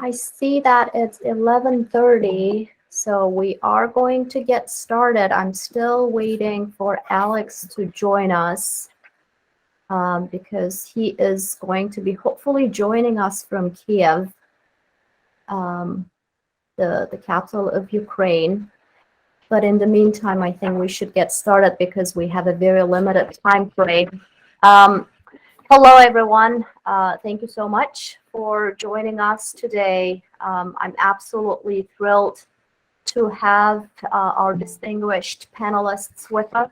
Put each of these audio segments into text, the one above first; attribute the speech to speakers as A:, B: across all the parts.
A: I see that it's 11:30, so we are going to get started. I'm still waiting for Alex to join us because he is going to be hopefully joining us from Kyiv, the capital of Ukraine. But in the meantime, I think we should get started because we have a very limited time frame. Hello, everyone. Thank you so much for joining us today. I'm absolutely thrilled to have our distinguished panelists with us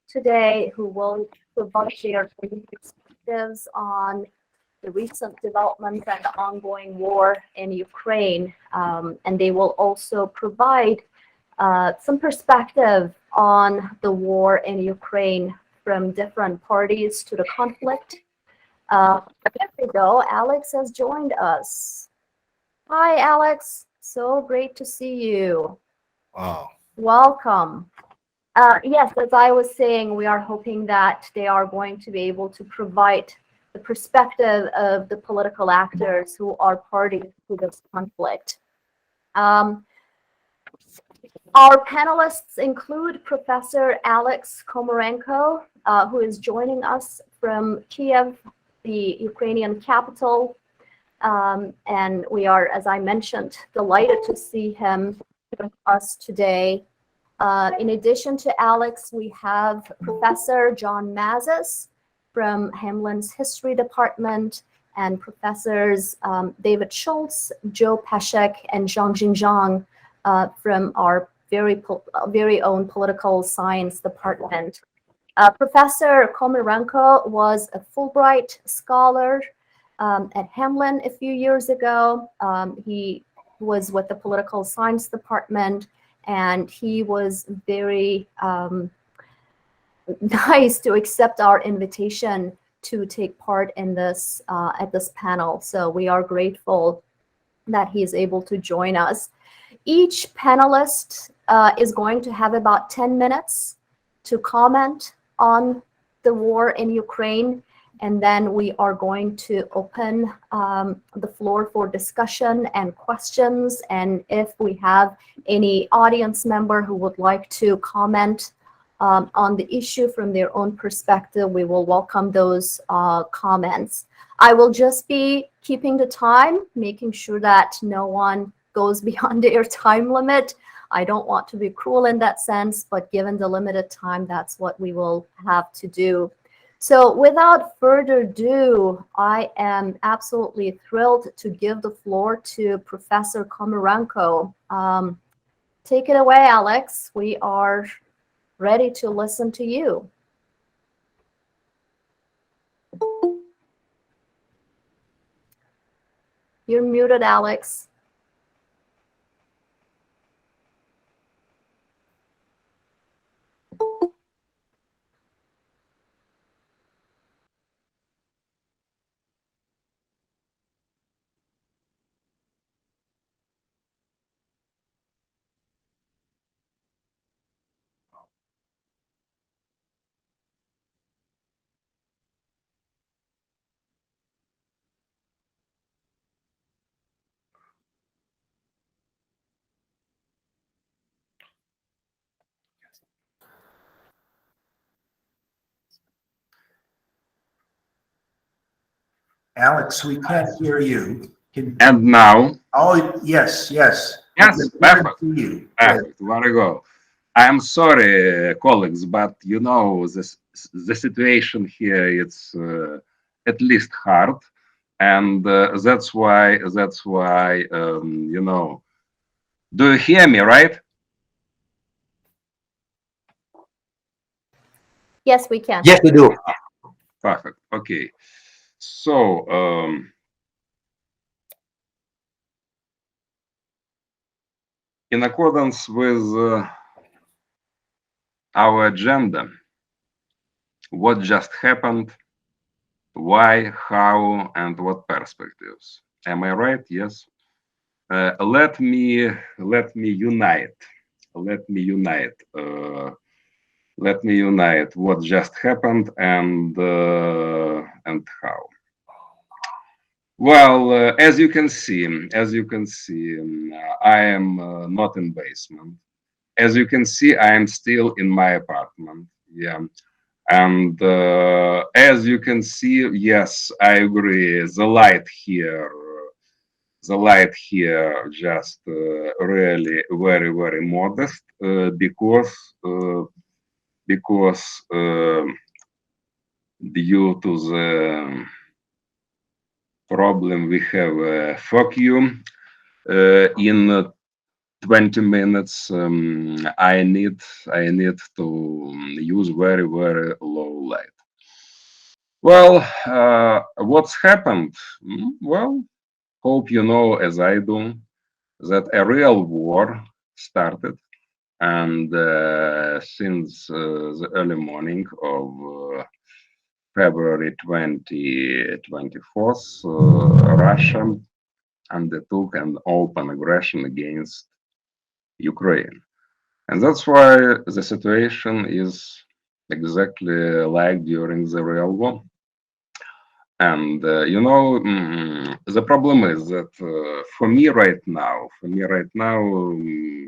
A: today who will provide their perspectives on the recent developments and the ongoing war in Ukraine. And they will also provide some perspective on the war in Ukraine from different parties to the conflict. There we go. Alex has joined us. Hi, Alex. So great to see you.
B: Wow.
A: Welcome. Yes, as I was saying, we are hoping that they are going to be able to provide the perspective of the political actors who are parties to this conflict. Our panelists include Professor Alex Komarenko, who is joining us from Kyiv, the Ukrainian capital. And we are, as I mentioned, delighted to see him with us today. In addition to Alex, we have Professor John Mazis from Hamline's History Department and Professors David Schultz, Joe Peschek, and Zhang from our very own political science department. Professor Komarenko was a Fulbright scholar at Hamline a few years ago. He was with the political science department, and he was very nice to accept our invitation to take part in this at this panel. So we are grateful that he is able to join us. Each panelist is going to have about 10 minutes to comment on the war in Ukraine, and then we are going to open the floor for discussion and questions. And if we have any audience member who would like to comment on the issue from their own perspective, we will welcome those comments. I will just be keeping the time, making sure that no one goes beyond their time limit. I don't want to be cruel in that sense, but given the limited time, that's what we will have to do. So without further ado, I am absolutely thrilled to give the floor to Professor Komarenko. Take it away, Alex. We are ready to listen to you. You're muted, Alex.
B: Alex, we can't hear you.
C: And now?
B: Oh, yes.
C: Yes, perfect.
B: You.
C: Perfect. Very good. I'm sorry, colleagues, but you know, the situation here, it's at least hard. And that's why, you know, do you hear me, right?
A: Yes, we can.
B: Yes, we do.
C: Perfect. Okay. So, in accordance with our agenda, what just happened, why, how, and what perspectives. Am I right? Yes. Let me unite. Let me unite what just happened and how. Well, as you can see, I am not in basement. As you can see, I am still in my apartment. Yeah. And as you can see, yes, I agree. The light here just really very, very modest uh, because due to the problem we have fuck you in 20 minutes I need to use very, very low light. Well, what's happened? Well, hope you know as I do that a real war started, and since the early morning of February 2024, Russia undertook an open aggression against Ukraine. And that's why the situation is exactly like during the real war. And the problem is that for me right now,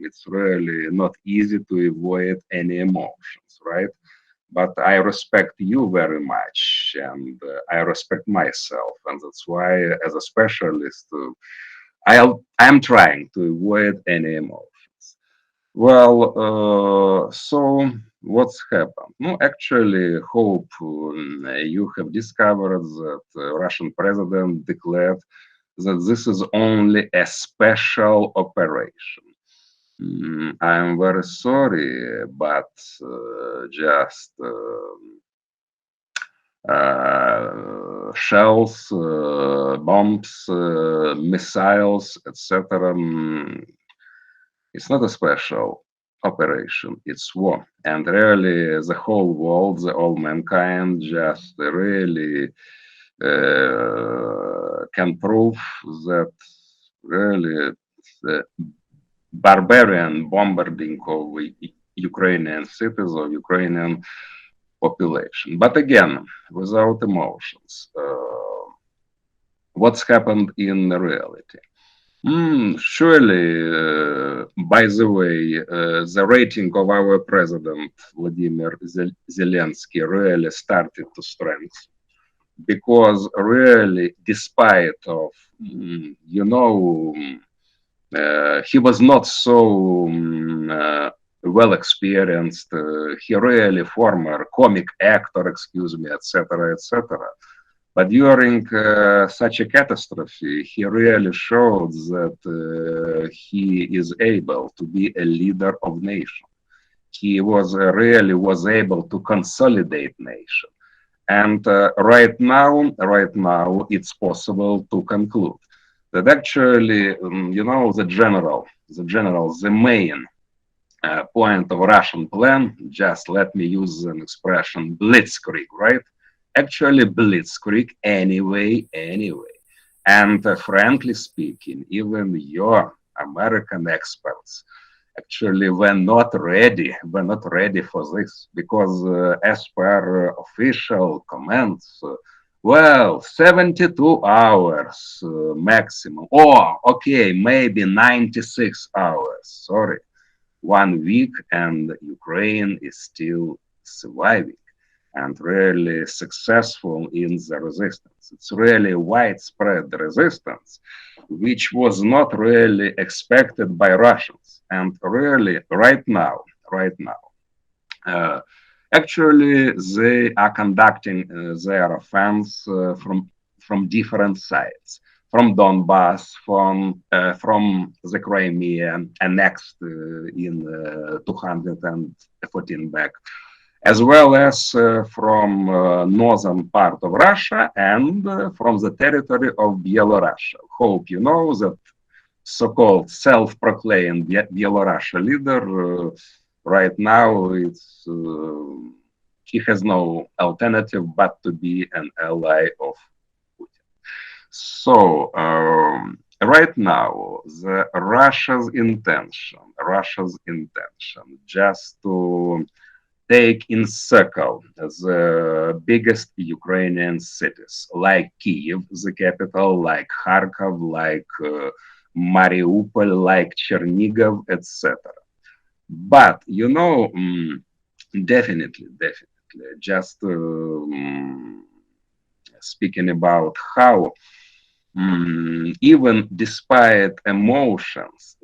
C: it's really not easy to avoid any emotions, right? But I respect you very much, and I respect myself, and that's why, as a specialist, I'm trying to avoid any emotions. Well, so what's happened? No, actually, hope you have discovered that Russian president declared that this is only a special operation. I'm very sorry, but just shells, bombs, missiles, etc. It's not a special operation, it's war. And really, the whole world, the whole mankind just really can prove that really the barbarian bombarding of Ukrainian cities or Ukrainian population. But again, without emotions, what's happened in reality? Surely, by the way, the rating of our president, Vladimir Zelensky, really started to strengthen because really, despite of, he was not so well experienced. He really former comic actor, excuse me, etc., etc. But during such a catastrophe, he really showed that he is able to be a leader of nation. He was really was able to consolidate nation. And right now, it's possible to conclude that actually, the main point of Russian plan, just let me use an expression, Blitzkrieg, right? Actually, Blitzkrieg anyway. And frankly speaking, even your American experts actually were not ready for this because as per official comments, well, 72 hours maximum, or okay, maybe 96 hours, sorry, 1 week, and Ukraine is still surviving and really successful in the resistance. It's really widespread resistance, which was not really expected by Russians. And really, right now, uh, actually, they are conducting their offense from different sides, from Donbass, from the Crimea, annexed in 214 back, as well as from northern part of Russia and from the territory of Belarus. Hope you know that so-called self-proclaimed Belarus leader right now he has no alternative but to be an ally of Putin. So right now, Russia's intention just to take in circle the biggest Ukrainian cities, like Kyiv, the capital, like Kharkov, like Mariupol, like Chernihiv, etc. But you know, definitely, just speaking about how, even despite emotions,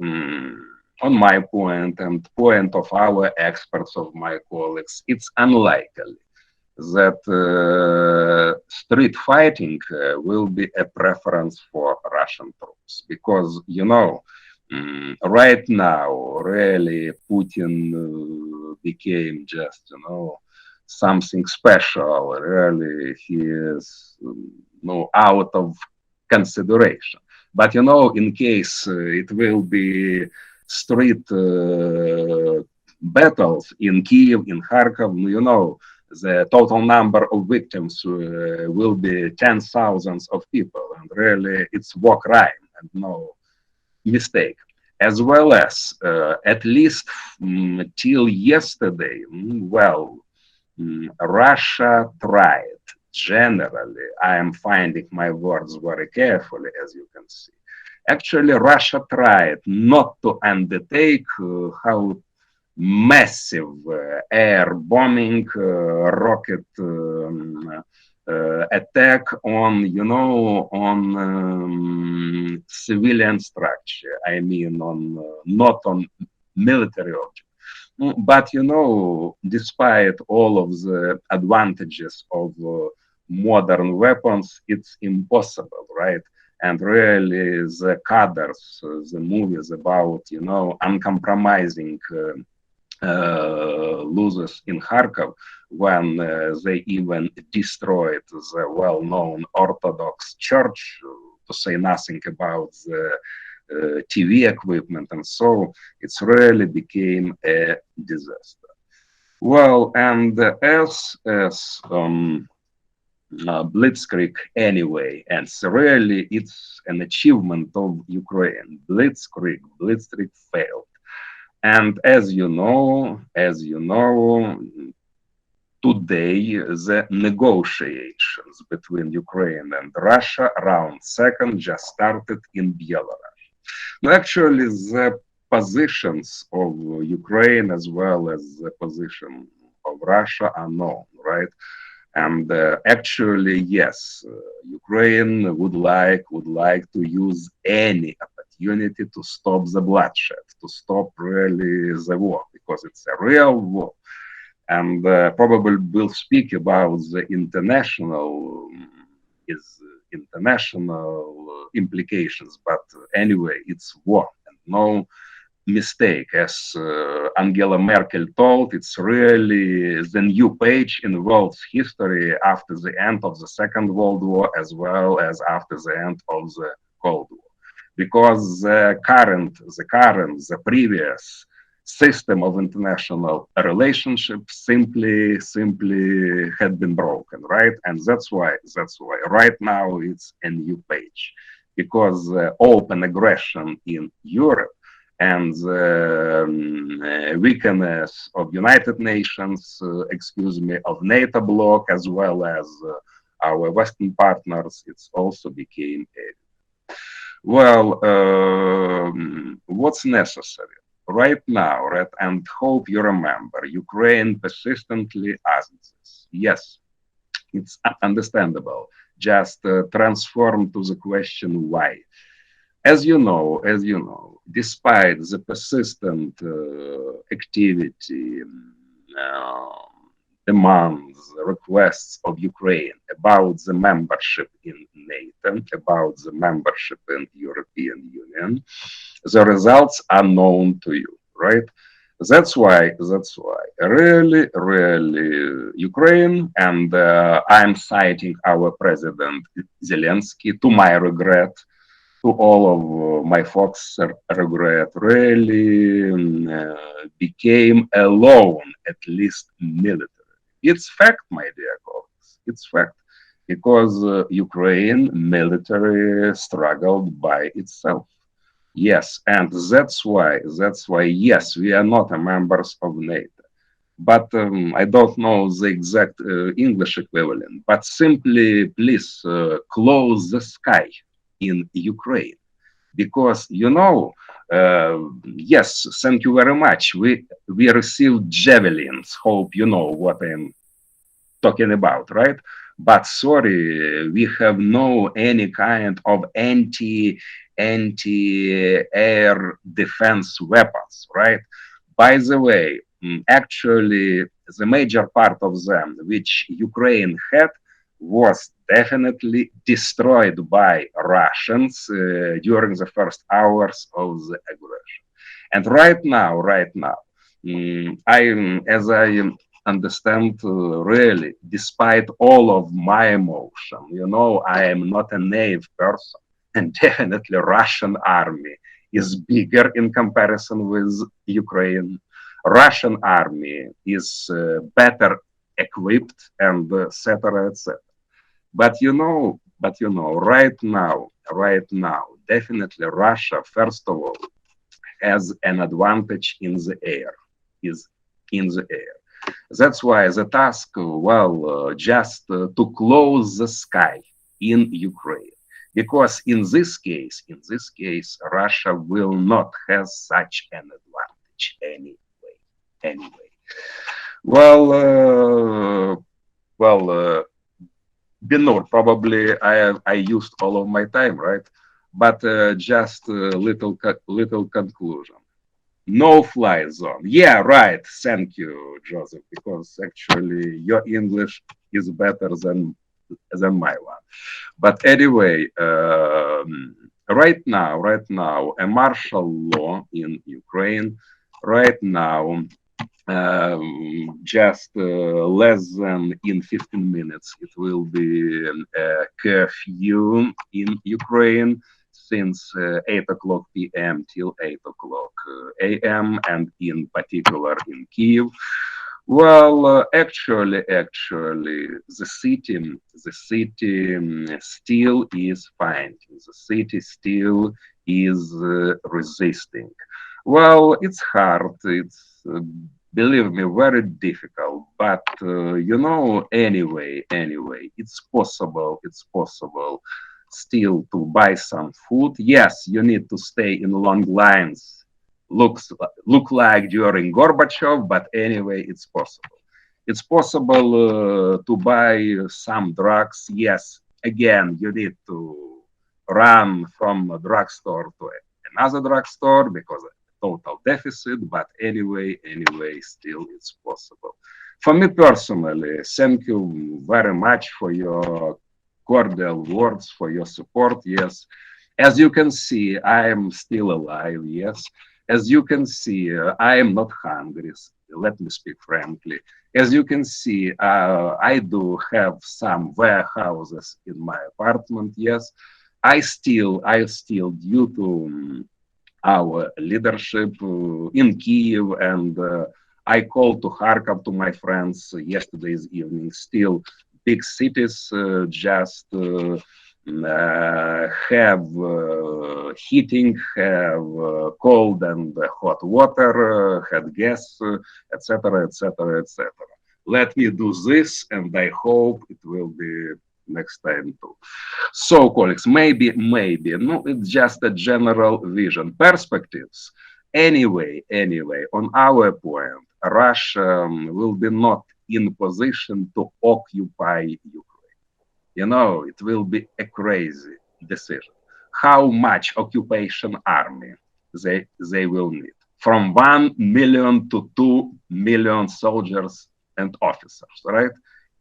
C: on my point and point of our experts, of my colleagues, it's unlikely that street fighting will be a preference for Russian troops, because you know, right now really Putin became just, you know, something special. Really, he is out of consideration. But you know, in case it will be street battles in Kyiv, in Kharkov, you know, the total number of victims will be 10,000s of people, and really it's war crime and no mistake. As well as, at least till yesterday, Russia tried, generally, I am finding my words very carefully, as you can see. Actually, Russia tried not to undertake how massive air bombing, rocket attack on, you know, on civilian structure. I mean, on not on military objects. But you know, despite all of the advantages of modern weapons, it's impossible, right? And really, the cadres, the movies about, you know, uncompromising losers in Kharkov, when they even destroyed the well-known Orthodox church, to say nothing about the TV equipment, and so it's really became a disaster. Well, and as Blitzkrieg anyway, and so really it's an achievement of Ukraine. Blitzkrieg failed. And as you know, today the negotiations between Ukraine and Russia round second just started in Belarus. Now, actually, the positions of Ukraine as well as the position of Russia are known, right? And actually, yes, Ukraine would like to use any opportunity to stop the bloodshed, to stop really the war, because it's a real war. And probably we'll speak about the international implications, but anyway, it's war, and no mistake. As Angela Merkel told, it's really the new page in world's history after the end of the Second World War, as well as after the end of the Cold War, because the previous system of international relationships simply had been broken, right? And that's why right now it's a new page, because open aggression in Europe and the weakness of United Nations, of NATO bloc, as well as our Western partners, it's also became a well, what's necessary right now, right? And hope you remember, Ukraine persistently asks this. Yes, it's understandable. Just transform to the question why. As you know, despite the persistent activity, demands, requests of Ukraine about the membership in NATO, about the membership in European Union, the results are known to you, right? That's why really Ukraine, and I'm citing our President Zelensky, to my regret, to all of my folks' regret, really became alone, at least militarily. It's fact, my dear colleagues, it's fact, because Ukraine military struggled by itself. Yes, and that's why, yes, we are not a members of NATO. but I don't know the exact English equivalent. But simply, please close the sky in Ukraine, because yes, thank you very much. We received javelins. Hope you know what I'm talking about, right? But sorry, we have no any kind of anti-air defense weapons, right? By the way, actually, the major part of them, which Ukraine had, was definitely destroyed by Russians during the first hours of the aggression. And right now, as I understand, really, despite all of my emotion, I am not a naive person, and definitely Russian army is bigger in comparison with Ukraine. Russian army is better equipped, and etc. etc. But right now, definitely Russia, first of all, has an advantage in the air, is in the air. That's why the task, just to close the sky in Ukraine, because in this case, Russia will not have such an advantage anyway. Binnur, probably I used all of my time, right? But just a little conclusion. No fly zone. Yeah, right. Thank you, Joseph, because actually your English is better than my one. But anyway, right now, a martial law in Ukraine. Right now, just less than in 15 minutes, it will be a curfew in Ukraine since 8 o'clock p.m. till 8 o'clock a.m. and in particular in Kyiv. Well, actually, the city still is fighting. The city still is resisting. Well, it's hard. It's believe me, very difficult. But anyway, it's possible. It's possible still to buy some food. Yes, you need to stay in long lines. Look like during Gorbachev, but anyway, it's possible. It's possible to buy some drugs. Yes, again, you need to run from a drugstore to another drugstore because total deficit, but anyway, still it's possible. For me personally, thank you very much for your cordial words, for your support. Yes, as you can see, I am still alive. Yes, as you can see, I am not hungry. Let me speak frankly. As you can see, I do have some warehouses in my apartment. Yes, I still, due to our leadership in Kyiv, and I called to Kharkov to my friends yesterday's evening. Still, big cities just have heating, have cold and hot water, had gas, etc., etc., etc. Let me do this, and I hope it will be next time too. So, colleagues, maybe, no, it's just a general vision, perspectives. Anyway, on our point, Russia will be not in position to occupy Ukraine. It will be a crazy decision. How much occupation army they will need? From 1 million to 2 million soldiers and officers, right?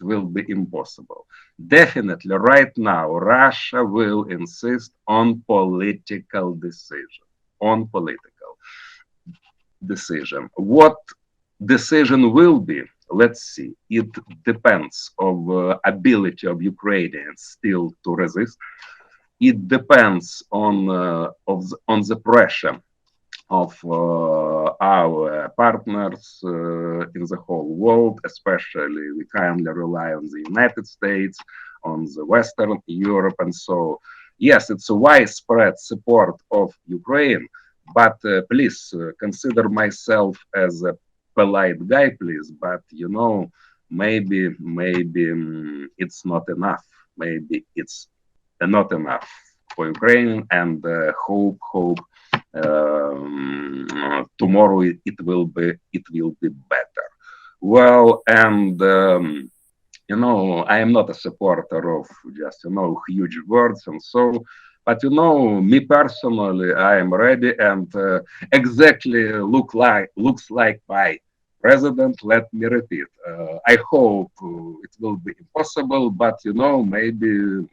C: Will be impossible. Definitely, right now, Russia will insist on political decision. What decision will be? Let's see. It depends on ability of Ukrainians still to resist. It depends on the pressure of our partners in the whole world, especially we kindly rely on the United States, on the Western Europe, and so yes, it's a widespread support of Ukraine, but please consider myself as a polite guy, please, but maybe it's not enough. Maybe it's not enough for Ukraine, and hope tomorrow it will be better. Well, and I am not a supporter of just huge words and so. But me personally, I am ready, and exactly looks like my president. Let me repeat. I hope it will be impossible, but maybe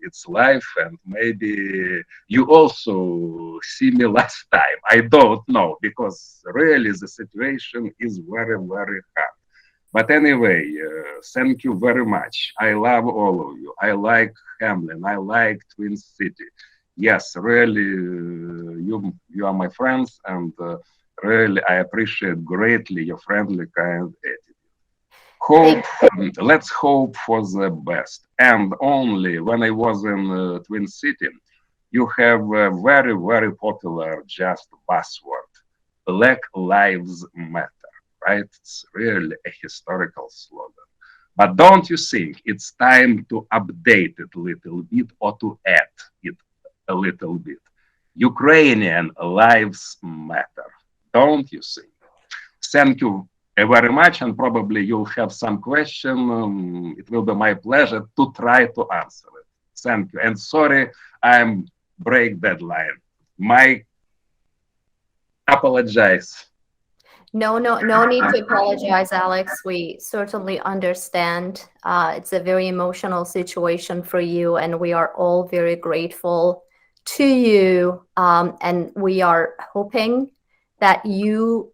C: it's life, and maybe you also see me last time. I don't know, because really the situation is very, very hard. But anyway, thank you very much. I love all of you. I like Hamline. I like Twin City. Yes, really, you are my friends, and really I appreciate greatly your friendly, kind attitude. Let's hope for the best. And only when I was in Twin City, you have a very, very popular just buzzword: Black Lives Matter. Right? It's really a historical slogan. But don't you think it's time to update it a little bit, or to add it a little bit? Ukrainian lives matter. Don't you think? Thank you very much, and probably you'll have some question. It will be my pleasure to try to answer it. Thank you. And sorry, I'm break deadline. My apologize.
A: No need to apologize, Alex. We certainly understand. It's a very emotional situation for you, and we are all very grateful to you. And we are hoping that you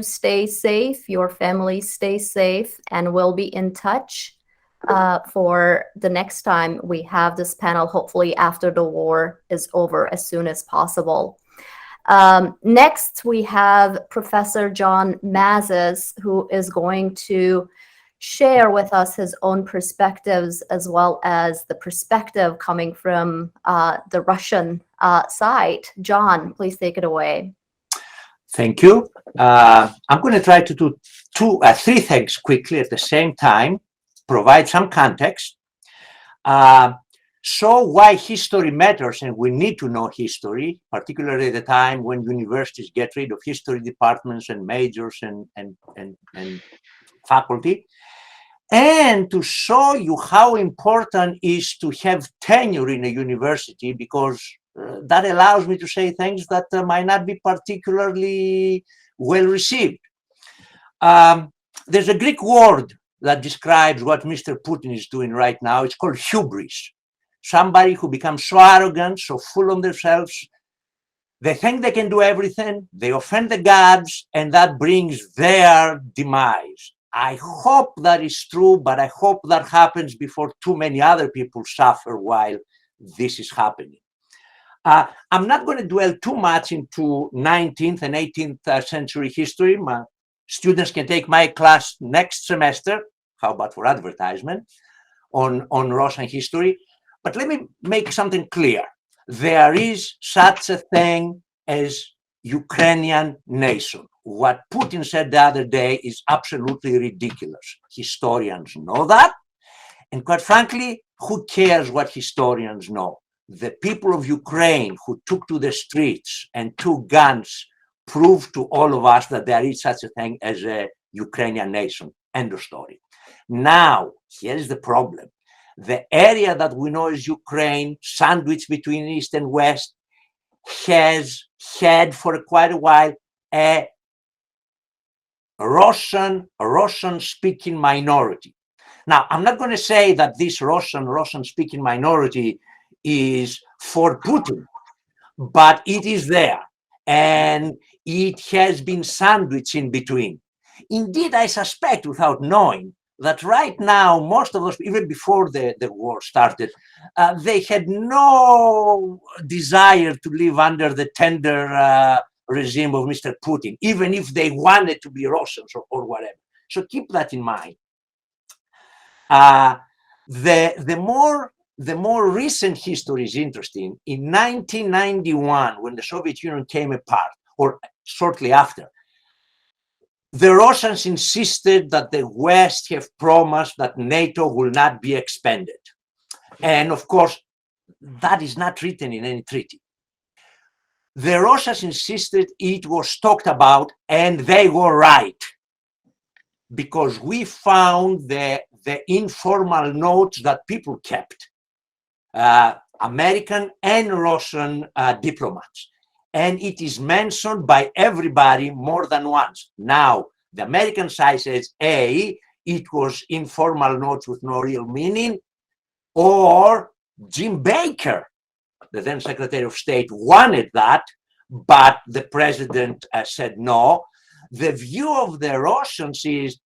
A: stay safe, your family stay safe, and we'll be in touch for the next time we have this panel, hopefully after the war is over, as soon as possible. Next, we have Professor John Mazis, who is going to share with us his own perspectives, as well as the perspective coming from the Russian side. John, please take it away.
D: Thank you. I'm going to try to do three things quickly at the same time, provide some context, show why history matters, and we need to know history, particularly at the time when universities get rid of history departments and majors and faculty, and to show you how important it is to have tenure in a university, because that allows me to say things that might not be particularly well received. There's a Greek word that describes what Mr. Putin is doing right now. It's called hubris. Somebody who becomes so arrogant, so full of themselves, they think they can do everything, they offend the gods, and that brings their demise. I hope that is true, but I hope that happens before too many other people suffer while this is happening. I'm not going to dwell too much into 19th and 18th century history. My students can take my class next semester. How about for advertisement on Russian history? But let me make something clear. There is such a thing as Ukrainian nation. What Putin said the other day is absolutely ridiculous. Historians know that. And quite frankly, who cares what historians know? The people of Ukraine who took to the streets and took guns proved to all of us that there is such a thing as a Ukrainian nation. End of story. Now, here's the problem. The area that we know as Ukraine, sandwiched between East and West, has had for quite a while a Russian-speaking minority. Now, I'm not going to say that this Russian-speaking minority is for Putin, but it is there, and it has been sandwiched in between. Indeed, I suspect, without knowing, that right now, most of us, even before the war started, they had no desire to live under the tender regime of Mr. Putin, even if they wanted to be Russians or whatever. So keep that in mind. The more recent history is interesting. In 1991, when the Soviet Union came apart, or shortly after, The Russians insisted that the West have promised that NATO will not be expanded. And of course, that is not written in any treaty. The Russians insisted it was talked about, and they were right, because we found the informal notes that people kept, American and Russian diplomats. And it is mentioned by everybody more than once. Now, the American side says, A, it was informal notes with no real meaning, or Jim Baker, the then Secretary of State, wanted that, but the president said no. The view of the Russians is,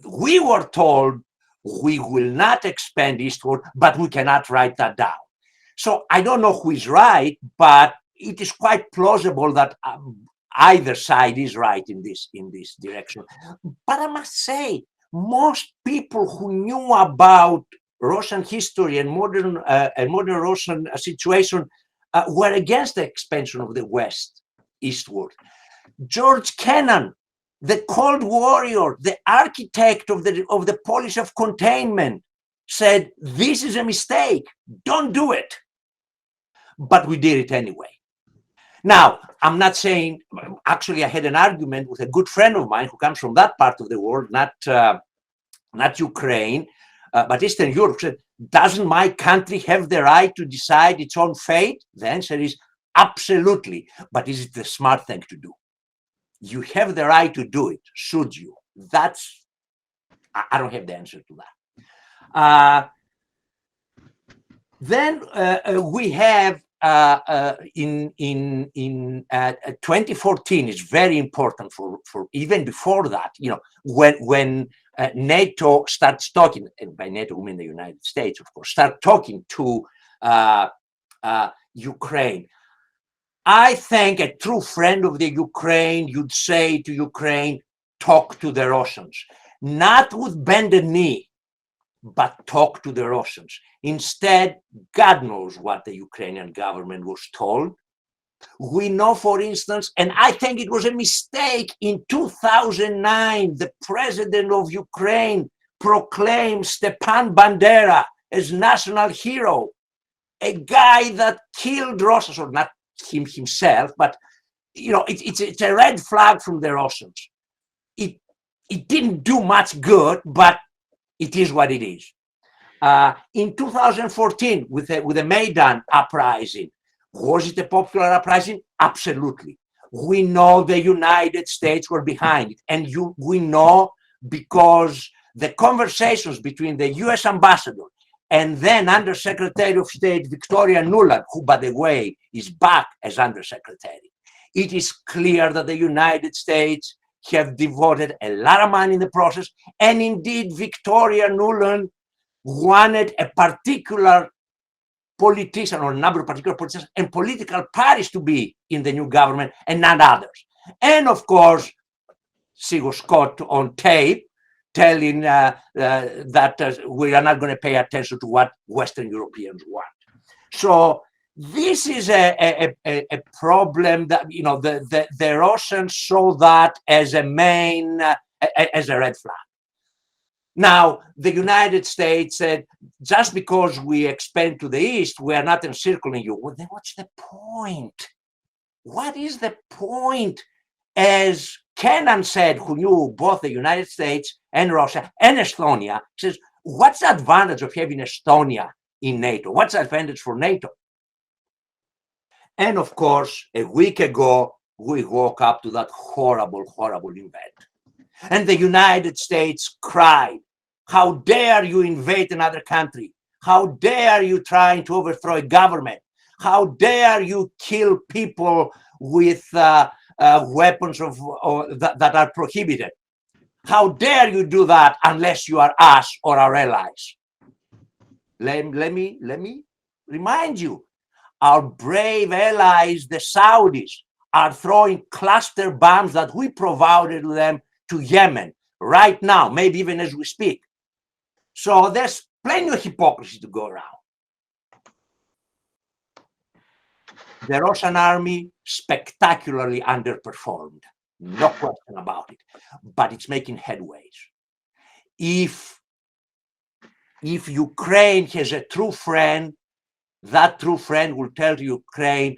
D: we were told we will not expand eastward, but we cannot write that down. So I don't know who is right, but it is quite plausible that either side is right in this direction. But I must say, most people who knew about Russian history and modern Russian situation were against the expansion of the West eastward. George Kennan, the Cold Warrior, the architect of the policy of containment, said, this is a mistake, don't do it. But we did it anyway. Now, I'm not saying, actually I had an argument with a good friend of mine who comes from that part of the world, not Ukraine, but Eastern Europe, said, doesn't my country have the right to decide its own fate? The answer is absolutely, but is it the smart thing to do? You have the right to do it, should you? That's, I don't have the answer to that. Then we have in 2014 is very important for even before that, you know, when NATO starts talking, and by NATO we mean the United States, of course, start talking to Ukraine. I think a true friend of the Ukraine, you'd say to Ukraine, talk to the Russians, not with bended knee, but talk to the Russians. Instead, God knows what the Ukrainian government was told. We know, for instance, and I think it was a mistake, in 2009, the president of Ukraine proclaimed Stepan Bandera as national hero, a guy that killed Russians, or not him himself, but you know, it's a red flag from the Russians. It didn't do much good, but it is what it is. In 2014, with the Maidan uprising, was it a popular uprising? Absolutely. We know the United States were behind it, and we know because the conversations between the US ambassador and then Undersecretary of State Victoria Nuland, who, by the way, is back as Undersecretary, it is clear that the United States have devoted a lot of money in the process, and indeed Victoria Nuland wanted a particular politician or a number of particular politicians and political parties to be in the new government and not others. And of course, she was caught on tape telling that we are not going to pay attention to what Western Europeans want. So this is a problem that, you know, the Russians saw that as a main, as a red flag. Now, the United States said, just because we expand to the east, we are not encircling you. Well, then what's the point? What is the point? As Kennan said, who knew both the United States and Russia and Estonia, says, what's the advantage of having Estonia in NATO? What's the advantage for NATO? And of course, a week ago, we woke up to that horrible, horrible event. And the United States cried, how dare you invade another country? How dare you try to overthrow a government? How dare you kill people with weapons that are prohibited? How dare you do that unless you are us or our allies? Let me remind you, our brave allies, the Saudis, are throwing cluster bombs that we provided them to Yemen right now, maybe even as we speak. So there's plenty of hypocrisy to go around. The Russian army spectacularly underperformed. no question about it. But it's making headways. If Ukraine has a true friend, that true friend will tell Ukraine,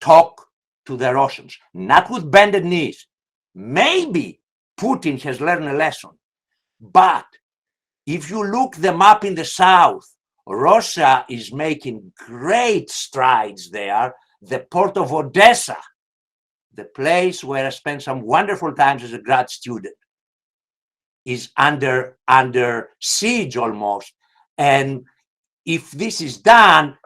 D: talk to the Russians, not with bended knees. Maybe Putin has learned a lesson, but if you look them up in the south, Russia is making great strides there. The port of Odessa, the place where I spent some wonderful times as a grad student, is under siege almost. And if this is done,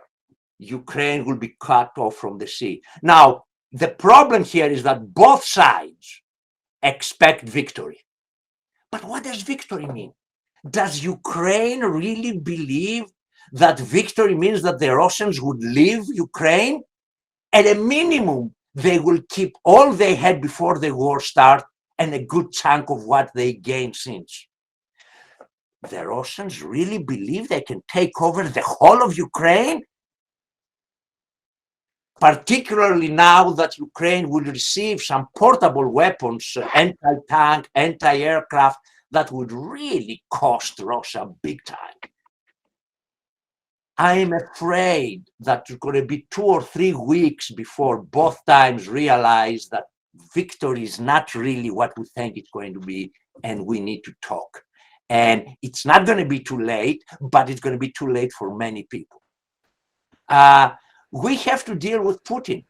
D: Ukraine will be cut off from the sea. Now, the problem here is that both sides expect victory. But what does victory mean? Does Ukraine really believe that victory means that the Russians would leave Ukraine? At a minimum, they will keep all they had before the war started and a good chunk of what they gained since. The Russians really believe they can take over the whole of Ukraine? Particularly now that Ukraine will receive some portable weapons, anti-tank, anti-aircraft, that would really cost Russia big time. I'm afraid that it's going to be 2 or 3 weeks before both times realize that victory is not really what we think it's going to be, and we need to talk. And it's not going to be too late, but it's going to be too late for many people. We have to deal with Putin.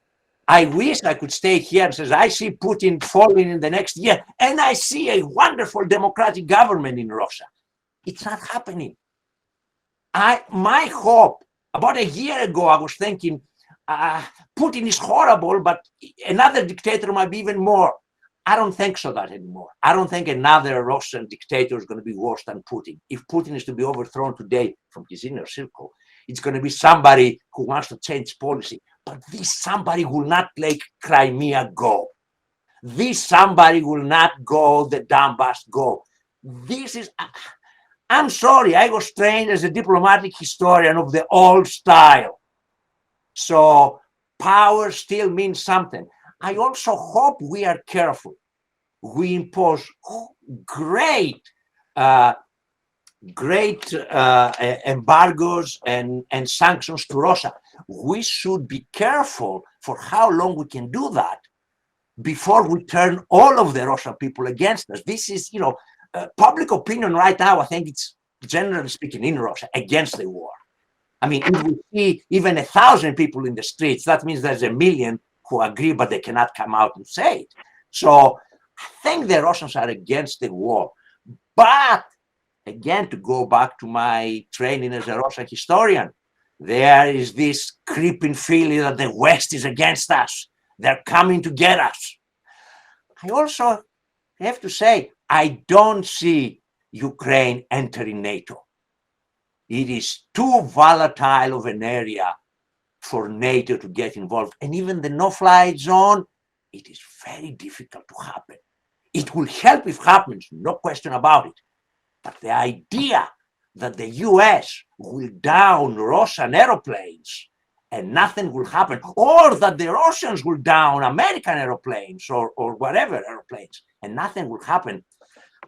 D: I wish I could stay here and say, I see Putin falling in the next year, and I see a wonderful democratic government in Russia. It's not happening. My hope, about a year ago, I was thinking, Putin is horrible, but another dictator might be even more. I don't think so that anymore. I don't think another Russian dictator is going to be worse than Putin. If Putin is to be overthrown today from his inner circle, it's going to be somebody who wants to change policy. But this somebody will not let Crimea go. This somebody will not go the Donbass go. This is, I'm sorry, I was trained as a diplomatic historian of the old style. So power still means something. I also hope we are careful. We impose great embargoes and sanctions to Russia. We should be careful for how long we can do that before we turn all of the Russian people against us. This is, public opinion right now, I think it's generally speaking in Russia against the war. I mean, if we see even 1,000 people in the streets, that means there's 1 million who agree, but they cannot come out and say it. So I think the Russians are against the war. But again, to go back to my training as a Russian historian, there is this creeping feeling that the West is against us. They're coming to get us. I also have to say, I don't see Ukraine entering NATO. It is too volatile of an area for NATO to get involved. And even the no-fly zone, it is very difficult to happen. It will help if it happens, no question about it. But the idea that the US will down Russian airplanes and nothing will happen, or that the Russians will down American airplanes or whatever airplanes and nothing will happen,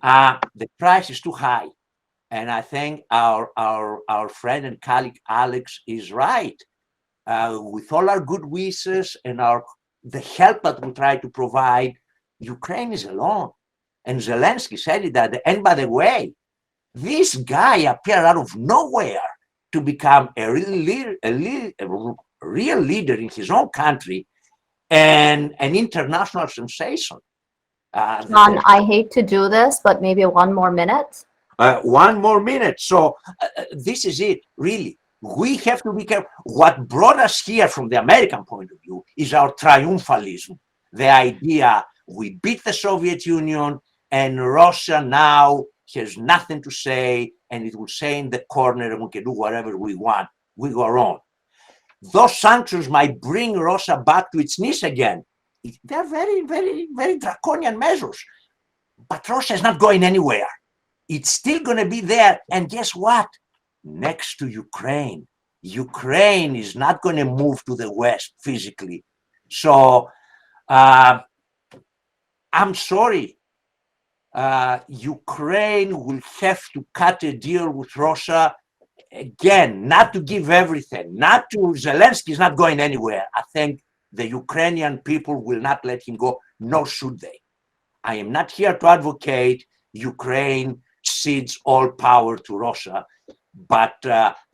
D: the price is too high. And I think our friend and colleague Alex is right. With all our good wishes and the help that we try to provide, Ukraine is alone. And Zelensky said it that. And by the way, this guy appeared out of nowhere to become a real leader in his own country and an international sensation.
A: John, I hate to do this, but maybe 1 more minute.
D: 1 more minute. So this is it, really. We have to be careful. What brought us here from the American point of view is our triumphalism. The idea we beat the Soviet Union and Russia now has nothing to say and it will stay in the corner and we can do whatever we want. We go wrong. Those sanctions might bring Russia back to its knees again. They're very, very, very draconian measures. But Russia is not going anywhere. It's still going to be there. And guess what? Next to Ukraine. Ukraine is not going to move to the West physically. So I'm sorry. Ukraine will have to cut a deal with Russia again, not to give everything, not to, Zelensky is not going anywhere. I think the Ukrainian people will not let him go, nor should they. I am not here to advocate Ukraine cedes all power to Russia, but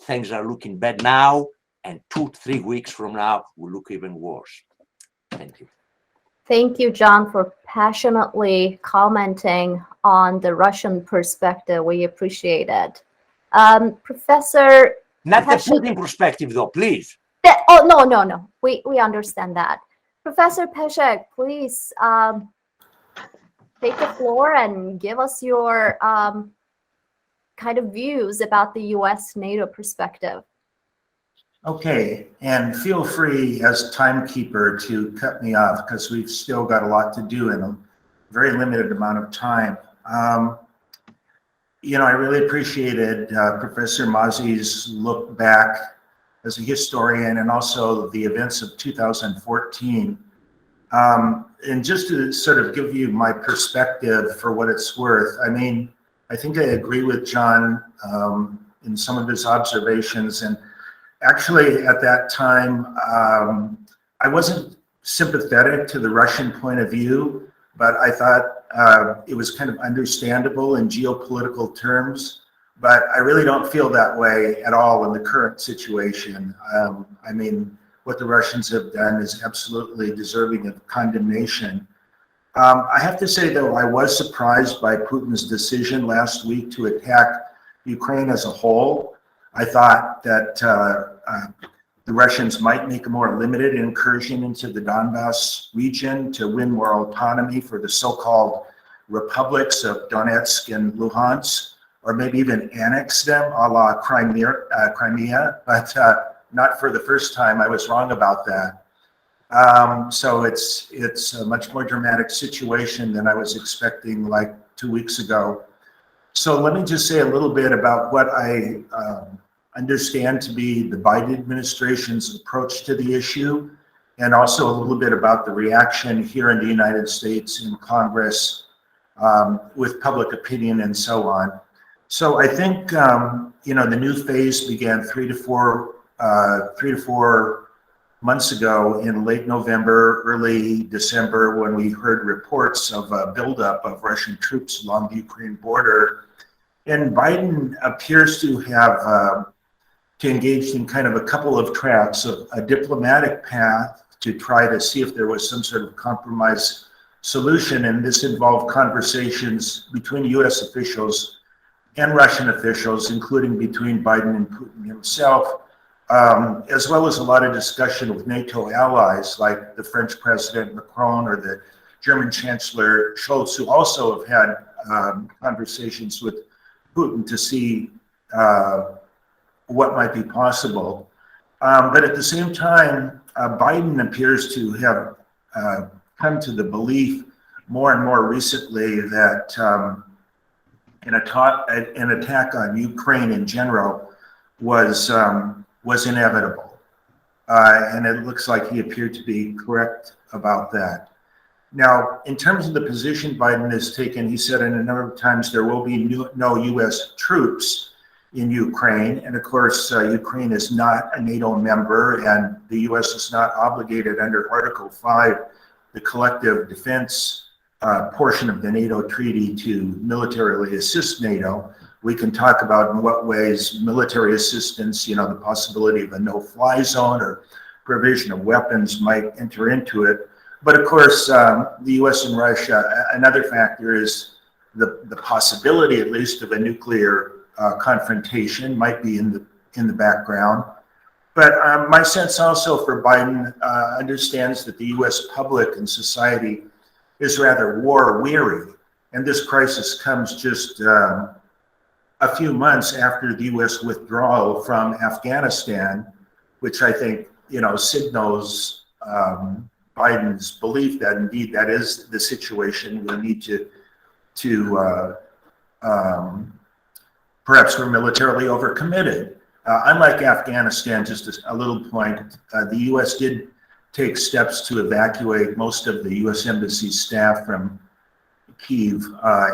D: things are looking bad now, and 2-3 weeks from now will look even worse. Thank you.
A: Thank you, John, for passionately commenting on the Russian perspective. We appreciate it. Professor...
D: Not the Putin perspective, though, please.
A: Oh, no. We understand that. Professor Peschek, please take the floor and give us your kind of views about the US-NATO perspective.
B: Okay, and feel free as timekeeper to cut me off because we've still got a lot to do in a very limited amount of time. You know, I really appreciated Professor Mazis' look back as a historian and also the events of 2014. And just to sort of give you my perspective for what it's worth, I mean, I think I agree with John in some of his observations. And actually, at that time, I wasn't sympathetic to the Russian point of view, but I thought it was kind of understandable in geopolitical terms. But I really don't feel that way at all in the current situation. I mean, what the Russians have done is absolutely deserving of condemnation. I have to say, though, I was surprised by Putin's decision last week to attack Ukraine as a whole. I thought that the Russians might make a more limited incursion into the Donbass region to win more autonomy for the so-called republics of Donetsk and Luhansk, or maybe even annex them a la Crimea, but not for the first time. I was wrong about that. So it's a much more dramatic situation than I was expecting like 2 weeks ago. So let me just say a little bit about what I understand to be the Biden administration's approach to the issue, and also a little bit about the reaction here in the United States in Congress with public opinion and so on. So I think, you know, the new phase began 3 to 4 months ago in late November, early December, when we heard reports of a buildup of Russian troops along the Ukraine border. And Biden appears to have engaged in kind of a couple of tracks, of a diplomatic path to try to see if there was some sort of compromise solution. And this involved conversations between US officials and Russian officials, including between Biden and Putin himself, as well as a lot of discussion with NATO allies like the French President Macron or the German Chancellor Schultz, who also have had conversations with Putin to see what might be possible. But at the same time, Biden appears to have come to the belief more and more recently that an attack on Ukraine in general was inevitable. And it looks like he appeared to be correct about that. Now, in terms of the position Biden has taken, he said in a number of times there will be no US troops in Ukraine. And of course, Ukraine is not a NATO member, and the US is not obligated under Article 5, the collective defense portion of the NATO treaty, to militarily assist NATO. We can talk about in what ways military assistance, you know, the possibility of a no-fly zone or provision of weapons might enter into it. But of course, the US and Russia, another factor is the possibility, at least, of a nuclear confrontation might be in the background. But my sense also for Biden understands that the US public and society is rather war weary. And this crisis comes just a few months after the US withdrawal from Afghanistan, which I think, you know, signals Biden's belief that indeed that is the situation. We need to perhaps we're militarily overcommitted. Unlike Afghanistan, just a little point, the US did take steps to evacuate most of the US Embassy staff from Kyiv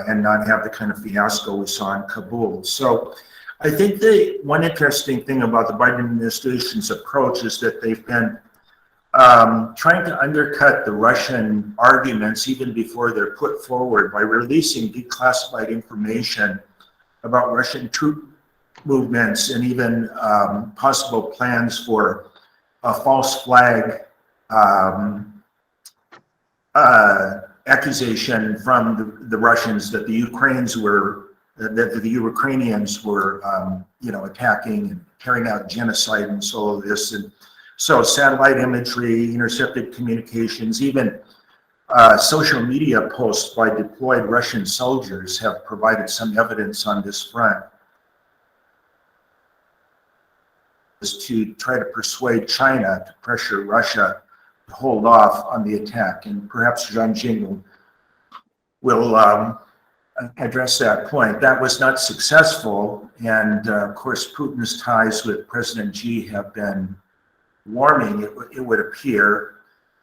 B: and not have the kind of fiasco we saw in Kabul. So I think the one interesting thing about the Biden administration's approach is that they've been trying to undercut the Russian arguments even before they're put forward by releasing declassified information about Russian troop movements and even possible plans for a false flag accusation from the Russians that the Ukrainians were attacking and carrying out genocide and so all of this. And so satellite imagery, intercepted communications, even social media posts by deployed Russian soldiers have provided some evidence on this front. Is to try to persuade China to pressure Russia to hold off on the attack, and perhaps Zhang will address that point. That was not successful, and of course Putin's ties with President Xi have been warming, it would appear.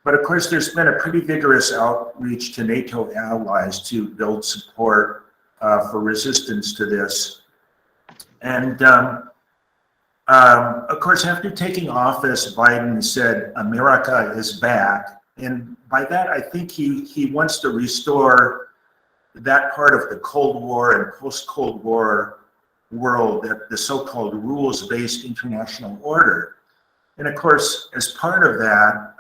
B: But of course there's been a pretty vigorous outreach to NATO allies to build support for resistance to this. And of course, after taking office, Biden said, America is back. And by that, I think he wants to restore that part of the Cold War and post-Cold War world, that the so-called rules-based international order. And of course, as part of that,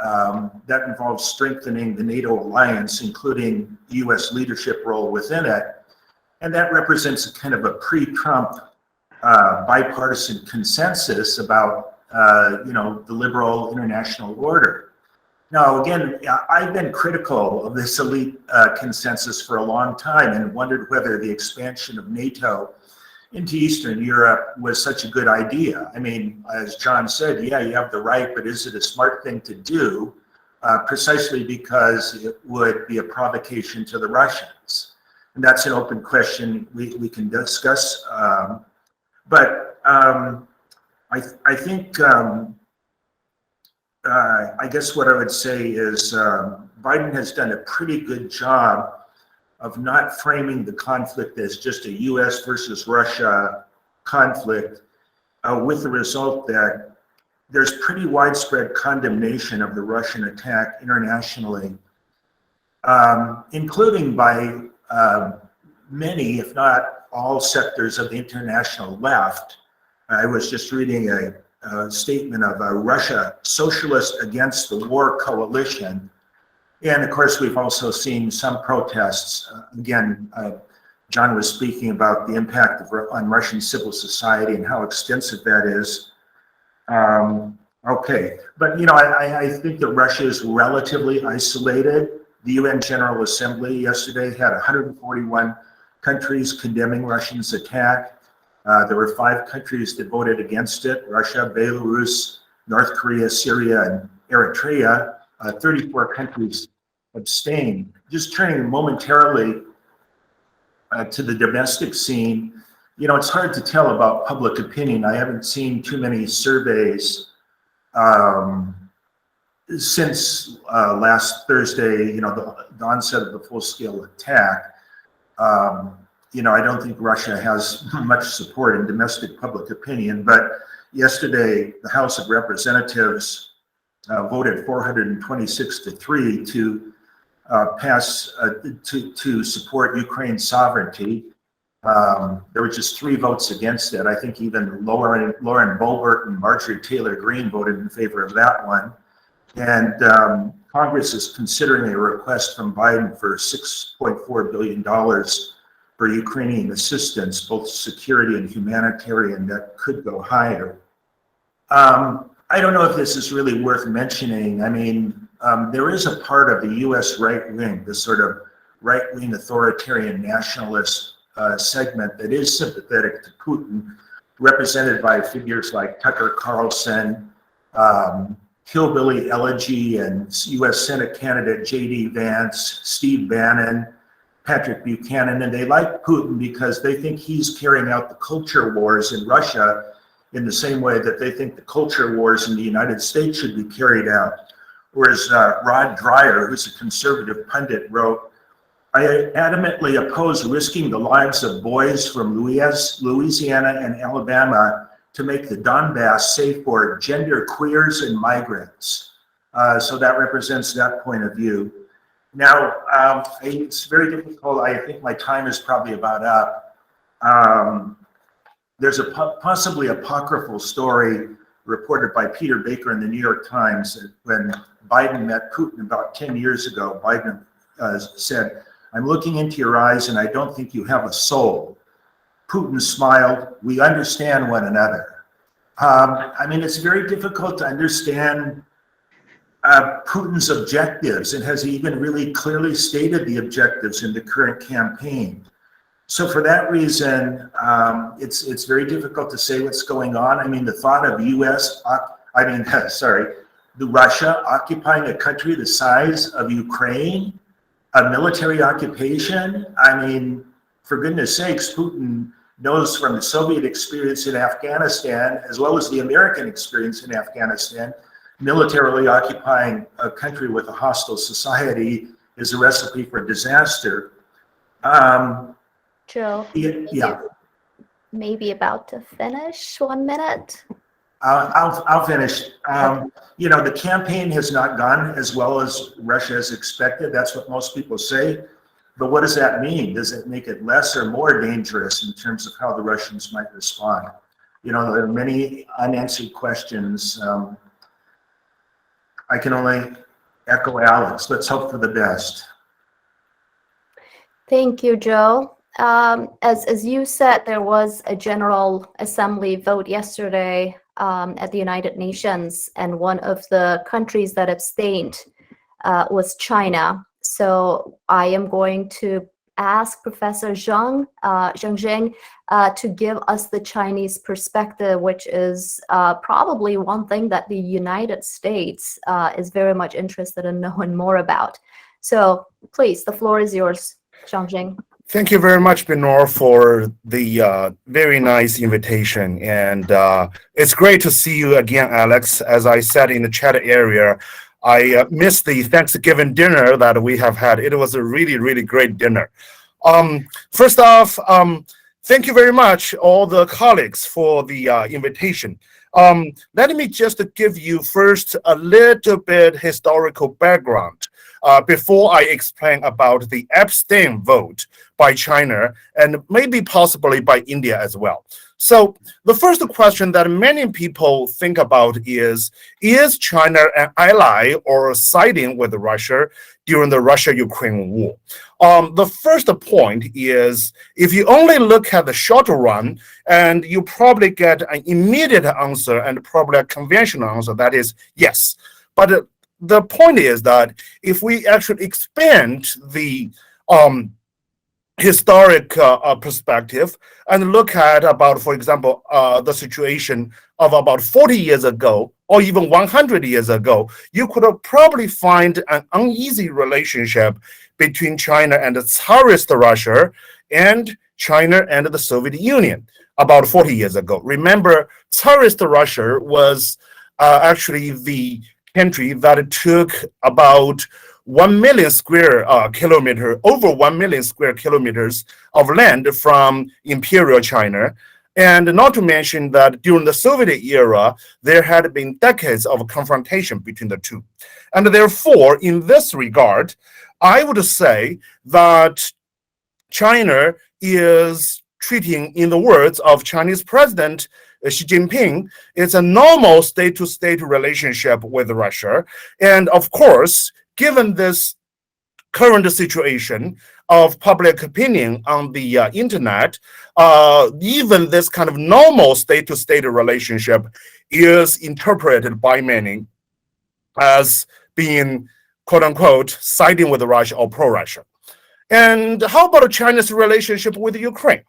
B: that involves strengthening the NATO alliance, including the US leadership role within it. And that represents a kind of a pre-Trump bipartisan consensus about, the liberal international order. Now, again, I've been critical of this elite consensus for a long time and wondered whether the expansion of NATO into Eastern Europe was such a good idea. I mean, as John said, yeah, you have the right, but is it a smart thing to do? Precisely because it would be a provocation to the Russians. And that's an open question we can discuss. But I think, I guess what I would say is Biden has done a pretty good job of not framing the conflict as just a US versus Russia conflict, with the result that there's pretty widespread condemnation of the Russian attack internationally, including by many, if not all, sectors of the international left. I was just reading a statement of a Russia Socialist Against the War Coalition. And of course, we've also seen some protests. Again, John was speaking about the impact on Russian civil society and how extensive that is. Okay, but I think that Russia is relatively isolated. The UN General Assembly yesterday had 141 countries condemning Russia's attack. There were 5 countries that voted against it: Russia, Belarus, North Korea, Syria, and Eritrea. 34 countries abstained. Just turning momentarily to the domestic scene, it's hard to tell about public opinion. I haven't seen too many surveys since last Thursday, the onset of the full-scale attack. I don't think Russia has much support in domestic public opinion, but yesterday the House of Representatives voted 426-3 to pass to support Ukraine's sovereignty. There were just 3 votes against it. I think even Lauren Boebert and Marjorie Taylor Greene voted in favor of that one. And Congress is considering a request from Biden for $6.4 billion for Ukrainian assistance, both security and humanitarian, that could go higher. I don't know if this is really worth mentioning. I mean, there is a part of the US right wing, this sort of right wing authoritarian nationalist segment that is sympathetic to Putin, represented by figures like Tucker Carlson, Hillbilly Elegy, and US Senate candidate J.D. Vance, Steve Bannon, Patrick Buchanan, and they like Putin because they think he's carrying out the culture wars in Russia in the same way that they think the culture wars in the United States should be carried out. Whereas Rod Dreher, who's a conservative pundit, wrote I adamantly oppose risking the lives of boys from Louisiana and Alabama to make the Donbass safe for gender queers and migrants. So that represents that point of view. Now, it's very difficult. I think my time is probably about up. There's a possibly apocryphal story reported by Peter Baker in the New York Times that when Biden met Putin about 10 years ago, Biden said, "I'm looking into your eyes and I don't think you have a soul." Putin smiled, "We understand one another." I mean, it's very difficult to understand Putin's objectives, and has he even really clearly stated the objectives in the current campaign? So for that reason, it's very difficult to say what's going on. I mean, the thought of the Russia occupying a country the size of Ukraine, a military occupation. I mean, for goodness sakes, Putin knows from the Soviet experience in Afghanistan, as well as the American experience in Afghanistan, militarily occupying a country with a hostile society is a recipe for disaster.
A: Joe,
B: Yeah.
A: maybe about to finish. 1 minute.
B: I'll finish. You know, the campaign has not gone as well as Russia has expected. That's what most people say. But what does that mean? Does it make it less or more dangerous in terms of how the Russians might respond? You know, there are many unanswered questions. I can only echo Alex. Let's hope for the best.
A: Thank you, Joe. As you said, there was a General Assembly vote yesterday at the United Nations, and one of the countries that abstained was China. So I am going to ask Professor Zhang, Zhang, to give us the Chinese perspective, which is probably one thing that the United States is very much interested in knowing more about. So please, the floor is yours, Zhang.
E: Thank you very much, Binnur, for the very nice invitation. And it's great to see you again, Alex. As I said in the chat area, I missed the Thanksgiving dinner that we have had. It was a really, really great dinner. First off, thank you very much, all the colleagues, for the invitation. Let me just give you first a little bit historical background before I explain about the abstain vote by China and maybe possibly by India as well. So the first question that many people think about is China an ally or siding with Russia during the Russia-Ukraine war? The first point is, if you only look at the short run, and you probably get an immediate answer and probably a conventional answer, that is yes. But the point is that if we actually expand the historic perspective and look at about, for example, the situation of about 40 years ago or even 100 years ago, you could probably find an uneasy relationship between China and the Tsarist Russia and China and the Soviet Union about 40 years ago. Remember, Tsarist Russia was actually the country that took about 1 million square kilometer, over 1 million square kilometers of land from Imperial China. And not to mention that during the Soviet era, there had been decades of confrontation between the two. And therefore, in this regard, I would say that China is treating, in the words of Chinese President Xi Jinping, it's a normal state-to-state relationship with Russia. And of course, given this current situation of public opinion on the internet, even this kind of normal state-to-state relationship is interpreted by many as being, quote-unquote, siding with Russia or pro-Russia. And how about China's relationship with Ukraine?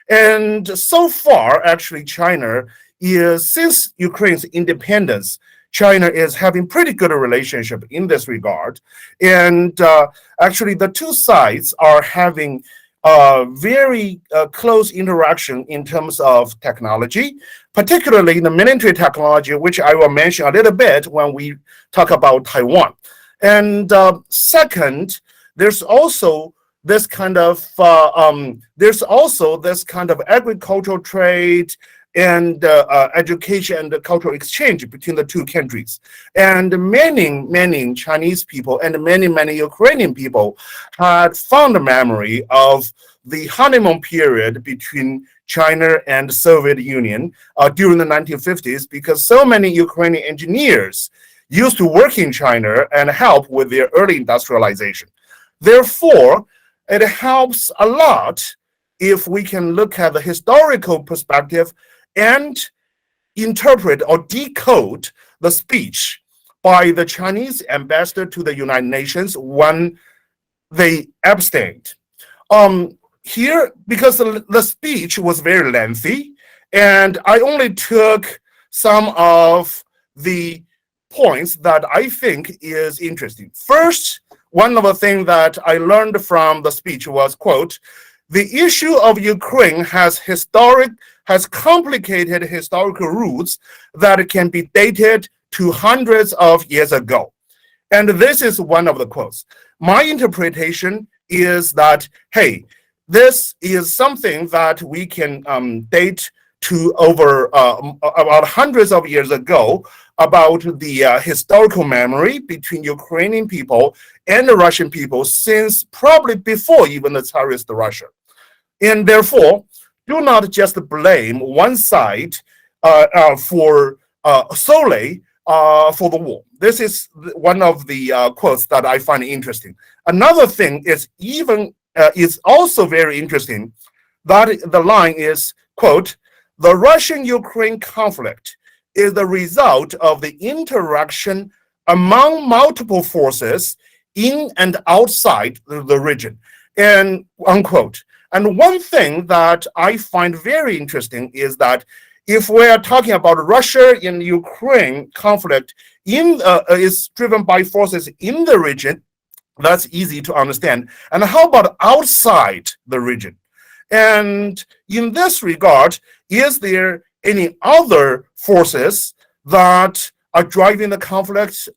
E: And so far, actually, China is, since Ukraine's independence, China is having pretty good relationship in this regard. And actually, the two sides are having very close interaction in terms of technology, particularly the military technology, which I will mention a little bit when we talk about Taiwan. And second, there's also this kind of, there's also this kind of agricultural trade and education and cultural exchange between the two countries. And many Chinese people and many Ukrainian people had fond memory of the honeymoon period between China and the Soviet Union during the 1950s, because so many Ukrainian engineers used to work in China and help with their early industrialization. Therefore, it helps a lot if we can look at the historical perspective and interpret or decode the speech by the Chinese ambassador to the United Nations when they abstained. Here, because the speech was very lengthy, and I only took some of the points that I think is interesting. First, one of the things that I learned from the speech was, quote, "The issue of Ukraine has complicated historical roots that can be dated to hundreds of years ago." And this is one of the quotes. My interpretation is that, hey, this is something that we can date to over about hundreds of years ago, about the historical memory between Ukrainian people and the Russian people since probably before even the Tsarist Russia. And therefore, do not just blame one side for solely for the war. This is one of the quotes that I find interesting. Another thing is is also very interesting, that the line is, quote, "The Russian-Ukraine conflict is the result of the interaction among multiple forces in and outside the region," and unquote. And one thing that I find very interesting is that if we are talking about Russia and Ukraine conflict is driven by forces in the region, that's easy to understand. And how about outside the region? And in this regard, is there any other forces that are driving the conflict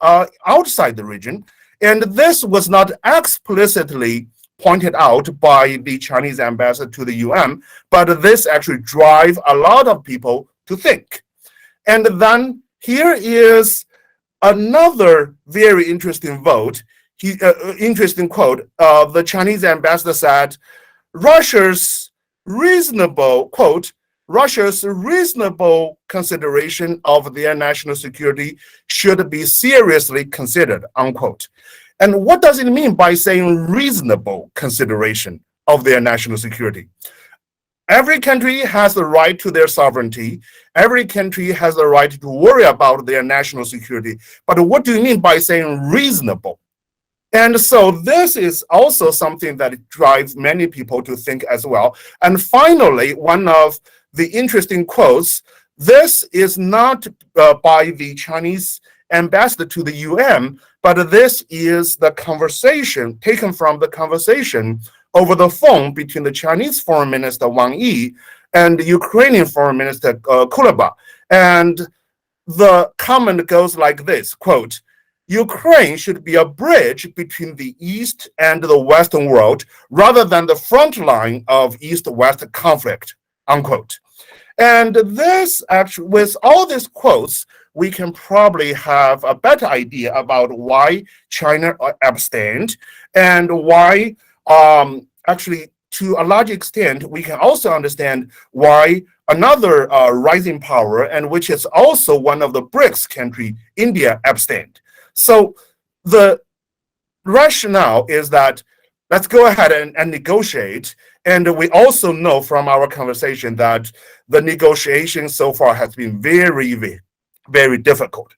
E: outside the region? And this was not explicitly pointed out by the Chinese ambassador to the UN, but this actually drives a lot of people to think. And then here is another very interesting interesting quote. The Chinese ambassador said, Russia's reasonable consideration of their national security should be seriously considered, unquote. And what does it mean by saying reasonable consideration of their national security? Every country has the right to their sovereignty. Every country has the right to worry about their national security. But what do you mean by saying reasonable? And so this is also something that drives many people to think as well. And finally, one of the interesting quotes, this is not by the Chinese ambassador to the UN, but this is the conversation taken from the conversation over the phone between the Chinese Foreign Minister Wang Yi and the Ukrainian Foreign Minister Kuleba. And the comment goes like this, quote, Ukraine should be a bridge between the East and the Western world rather than the front line of East-West conflict, unquote. And this actually, with all these quotes, we can probably have a better idea about why China abstained and why actually to a large extent, we can also understand why another rising power, and which is also one of the BRICS country, India, abstained. So the rationale is that let's go ahead and negotiate. And we also know from our conversation that the negotiation so far has been very, very difficult.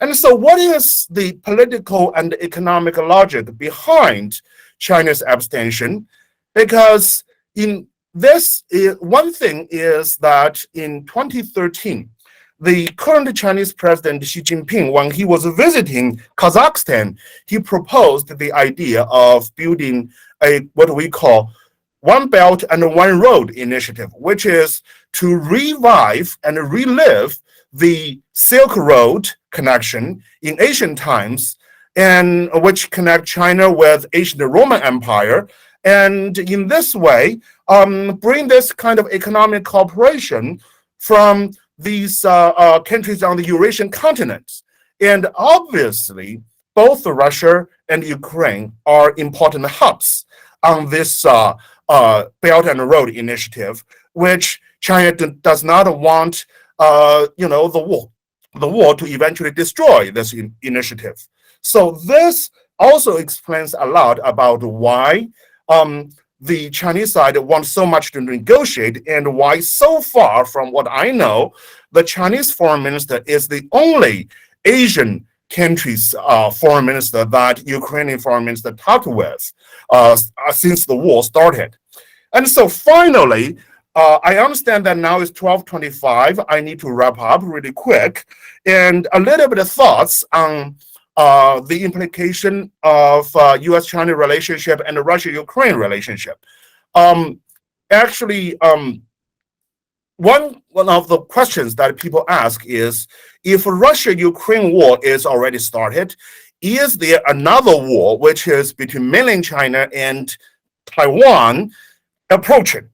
E: And so what is the political and economic logic behind China's abstention? Because in this, one thing is that in 2013, the current Chinese president Xi Jinping, when he was visiting Kazakhstan, he proposed the idea of building what we call One Belt and One Road initiative, which is to revive and relive the Silk Road connection in ancient times, and which connect China with ancient Roman Empire, and in this way, bring this kind of economic cooperation from these countries on the Eurasian continent. And obviously, both Russia and Ukraine are important hubs on this Belt and Road Initiative, which China does not want, the war to eventually destroy this initiative. So this also explains a lot about why the Chinese side wants so much to negotiate, and why, so far from what I know, the Chinese foreign minister is the only Asian country's foreign minister that Ukrainian foreign minister talked with since the war started. And so finally, I understand that now it's 12:25. I need to wrap up really quick, and a little bit of thoughts on the implication of U.S.-China relationship and the Russia-Ukraine relationship. Actually, one of the questions that people ask is, if Russia-Ukraine war is already started, is there another war, which is between mainland China and Taiwan, approaching?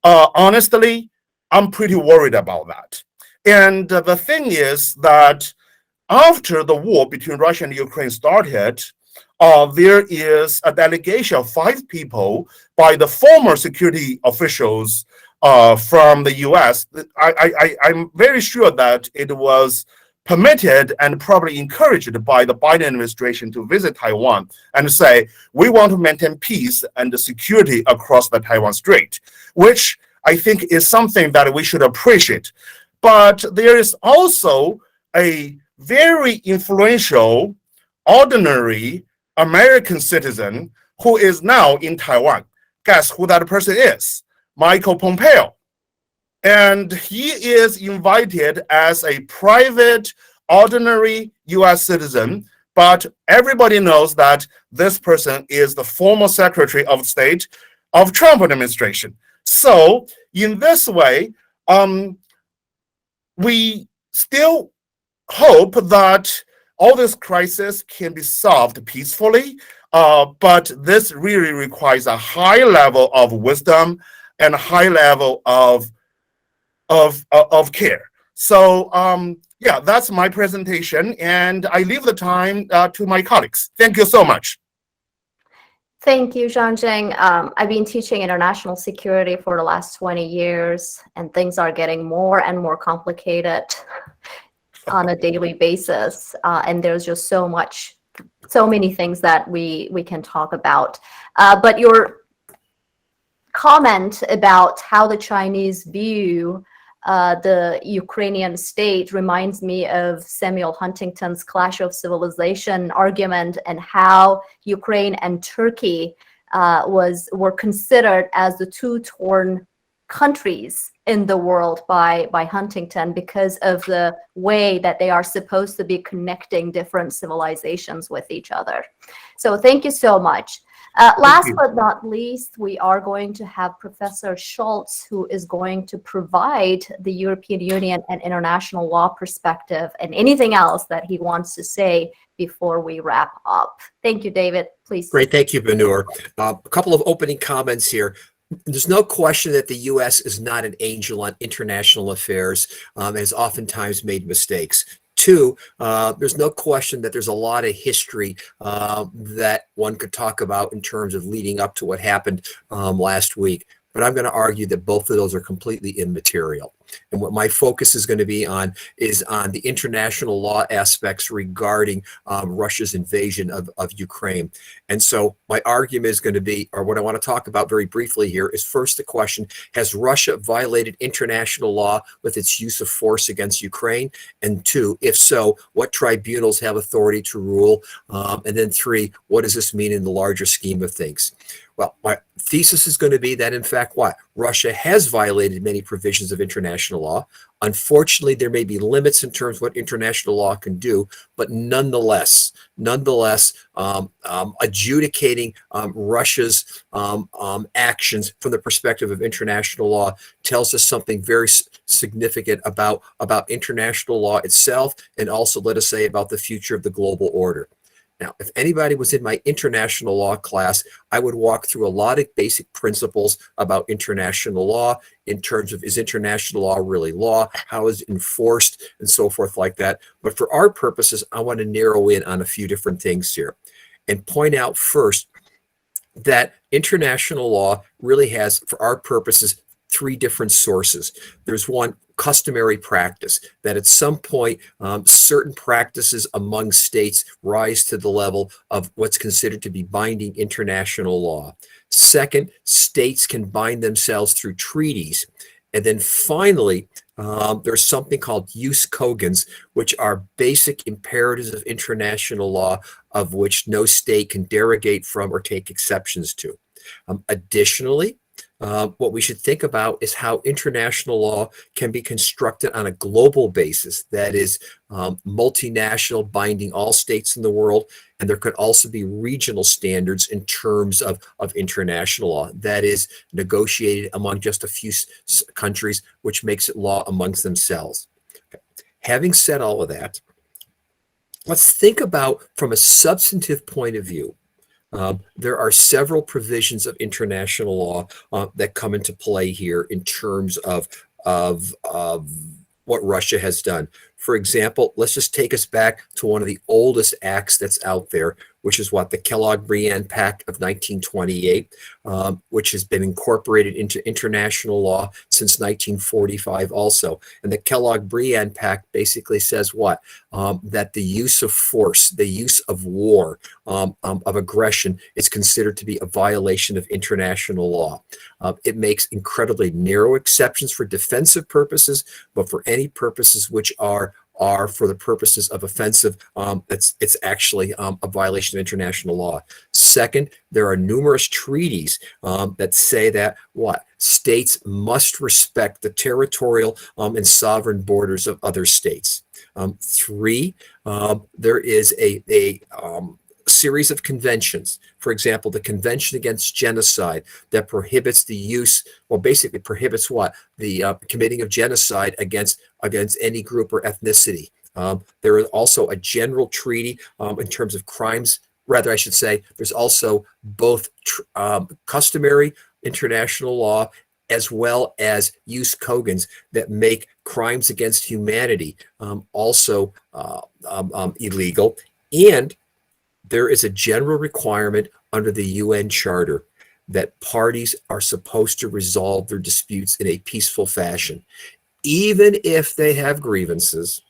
E: Honestly, I'm pretty worried about that. And the thing is that after the war between Russia and Ukraine started, there is a delegation of 5 people by the former security officials from the US. I'm very sure that it was permitted and probably encouraged by the Biden administration to visit Taiwan and say, we want to maintain peace and security across the Taiwan Strait, which I think is something that we should appreciate. But there is also a very influential, ordinary American citizen who is now in Taiwan. Guess who that person is? Michael Pompeo. And he is invited as a private, ordinary US citizen, but everybody knows that this person is the former Secretary of State of Trump administration. So in this way, we still hope that all this crisis can be solved peacefully, but this really requires a high level of wisdom and a high level of care. So yeah, that's my presentation, and I leave the time to my colleagues. Thank you so much.
A: Thank you, Zhang. I've been teaching international security for the last 20 years, and things are getting more and more complicated on a daily basis. And there's just so many things that we can talk about. But your comment about how the Chinese view the Ukrainian state reminds me of Samuel Huntington's Clash of Civilization argument, and how Ukraine and Turkey were considered as the 2 torn countries in the world by Huntington, because of the way that they are supposed to be connecting different civilizations with each other. So thank you so much. Last but not least, we are going to have Professor Schultz, who is going to provide the European Union and international law perspective and anything else that he wants to say before we wrap up. Thank you, David. Please.
F: Great. Thank you, Binnur. A couple of opening comments here. There's no question that the U.S. is not an angel on international affairs, and has oftentimes made mistakes. 2, there's no question that there's a lot of history that one could talk about in terms of leading up to what happened last week. But I'm going to argue that both of those are completely immaterial. And what my focus is going to be on is on the international law aspects regarding Russia's invasion of Ukraine. And so my argument is going to be, or what I want to talk about very briefly here, is first the question, has Russia violated international law with its use of force against Ukraine? And 2, if so, what tribunals have authority to rule? And then 3, what does this mean in the larger scheme of things? Well, my thesis is going to be that, in fact, what? Russia has violated many provisions of international law. Unfortunately, there may be limits in terms of what international law can do, but nonetheless, adjudicating Russia's actions from the perspective of international law tells us something very significant about international law itself, and also, let us say, about the future of the global order. Now, if anybody was in my international law class, I would walk through a lot of basic principles about international law in terms of, is international law really law? How is it enforced, and so forth like that. But for our purposes, I want to narrow in on a few different things here and point out first that international law really has, for our purposes, three different sources. There's one, customary practice, that at some point certain practices among states rise to the level of what's considered to be binding international law. Second, states can bind themselves through treaties. And then finally, there's something called jus cogens, which are basic imperatives of international law of which no state can derogate from or take exceptions to. Additionally, what we should think about is how international law can be constructed on a global basis, that is multinational, binding all states in the world, and there could also be regional standards in terms of international law, that is negotiated among just a few countries, which makes it law amongst themselves. Okay. Having said all of that, let's think about from a substantive point of view. There are several provisions of international law that come into play here in terms of what Russia has done. For example, let's just take us back to one of the oldest acts that's out there, which is what, the Kellogg-Briand Pact of 1928, which has been incorporated into international law since 1945 also. And the Kellogg-Briand Pact basically says what? That the use of force, the use of war, of aggression is considered to be a violation of international law. It makes incredibly narrow exceptions for defensive purposes, but for any purposes which are for the purposes of offensive, it's actually a violation of international law. Second, there are numerous treaties that say that what? States must respect the territorial and sovereign borders of other states. Three, there is a series of conventions. For example, the Convention Against Genocide that prohibits the use, well, basically prohibits what? The committing of genocide against any group or ethnicity. There is also a general treaty in terms of crimes. Rather, I should say, there's also both customary international law as well as jus cogens that make crimes against humanity also illegal. And there is a general requirement under the UN Charter that parties are supposed to resolve their disputes in a peaceful fashion, even if they have grievances,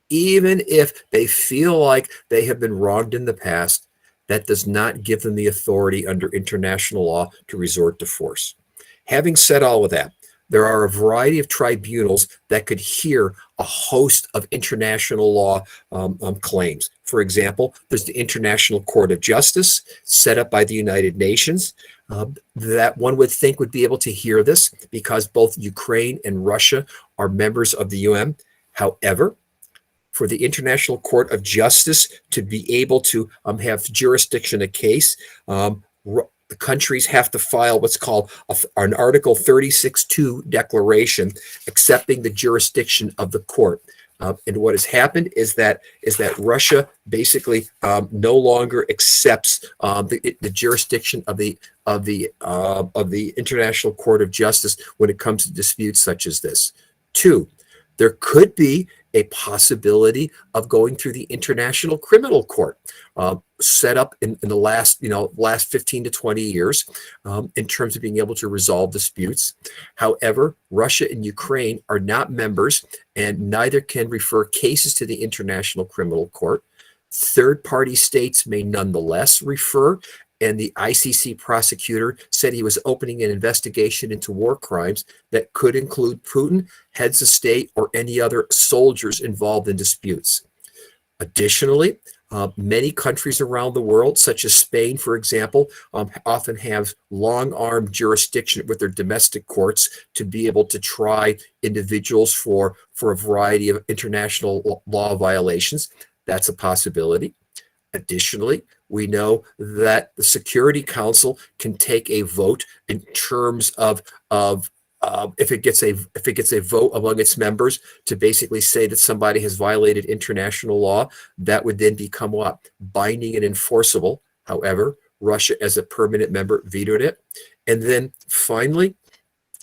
F: even if they feel like they have been wronged in the past. That does not give them the authority under international law to resort to force. Having said all of that, there are a variety of tribunals that could hear a host of international law claims. For example, there's the International Court of Justice set up by the United Nations that one would think would be able to hear this because both Ukraine and Russia are members of the UN. However, for the International Court of Justice to be able to have jurisdiction a case, the countries have to file what's called an Article 36.2 declaration accepting the jurisdiction of the court. And what has happened is that Russia basically no longer accepts the jurisdiction of the International Court of Justice when it comes to disputes such as this. Two, there could be a possibility of going through the International Criminal Court, set up in the last 15 to 20 years in terms of being able to resolve disputes. However, Russia and Ukraine are not members and neither can refer cases to the International Criminal Court. Third-party states may nonetheless refer, and the ICC prosecutor said he was opening an investigation into war crimes that could include Putin, heads of state, or any other soldiers involved in disputes. Additionally, many countries around the world, such as Spain, for example, often have long-arm jurisdiction with their domestic courts to be able to try individuals for a variety of international law violations. That's a possibility. Additionally, we know that the Security Council can take a vote in terms of if it gets a vote among its members to basically say that somebody has violated international law, that would then become what? Binding and enforceable. However, Russia as a permanent member vetoed it. And then finally,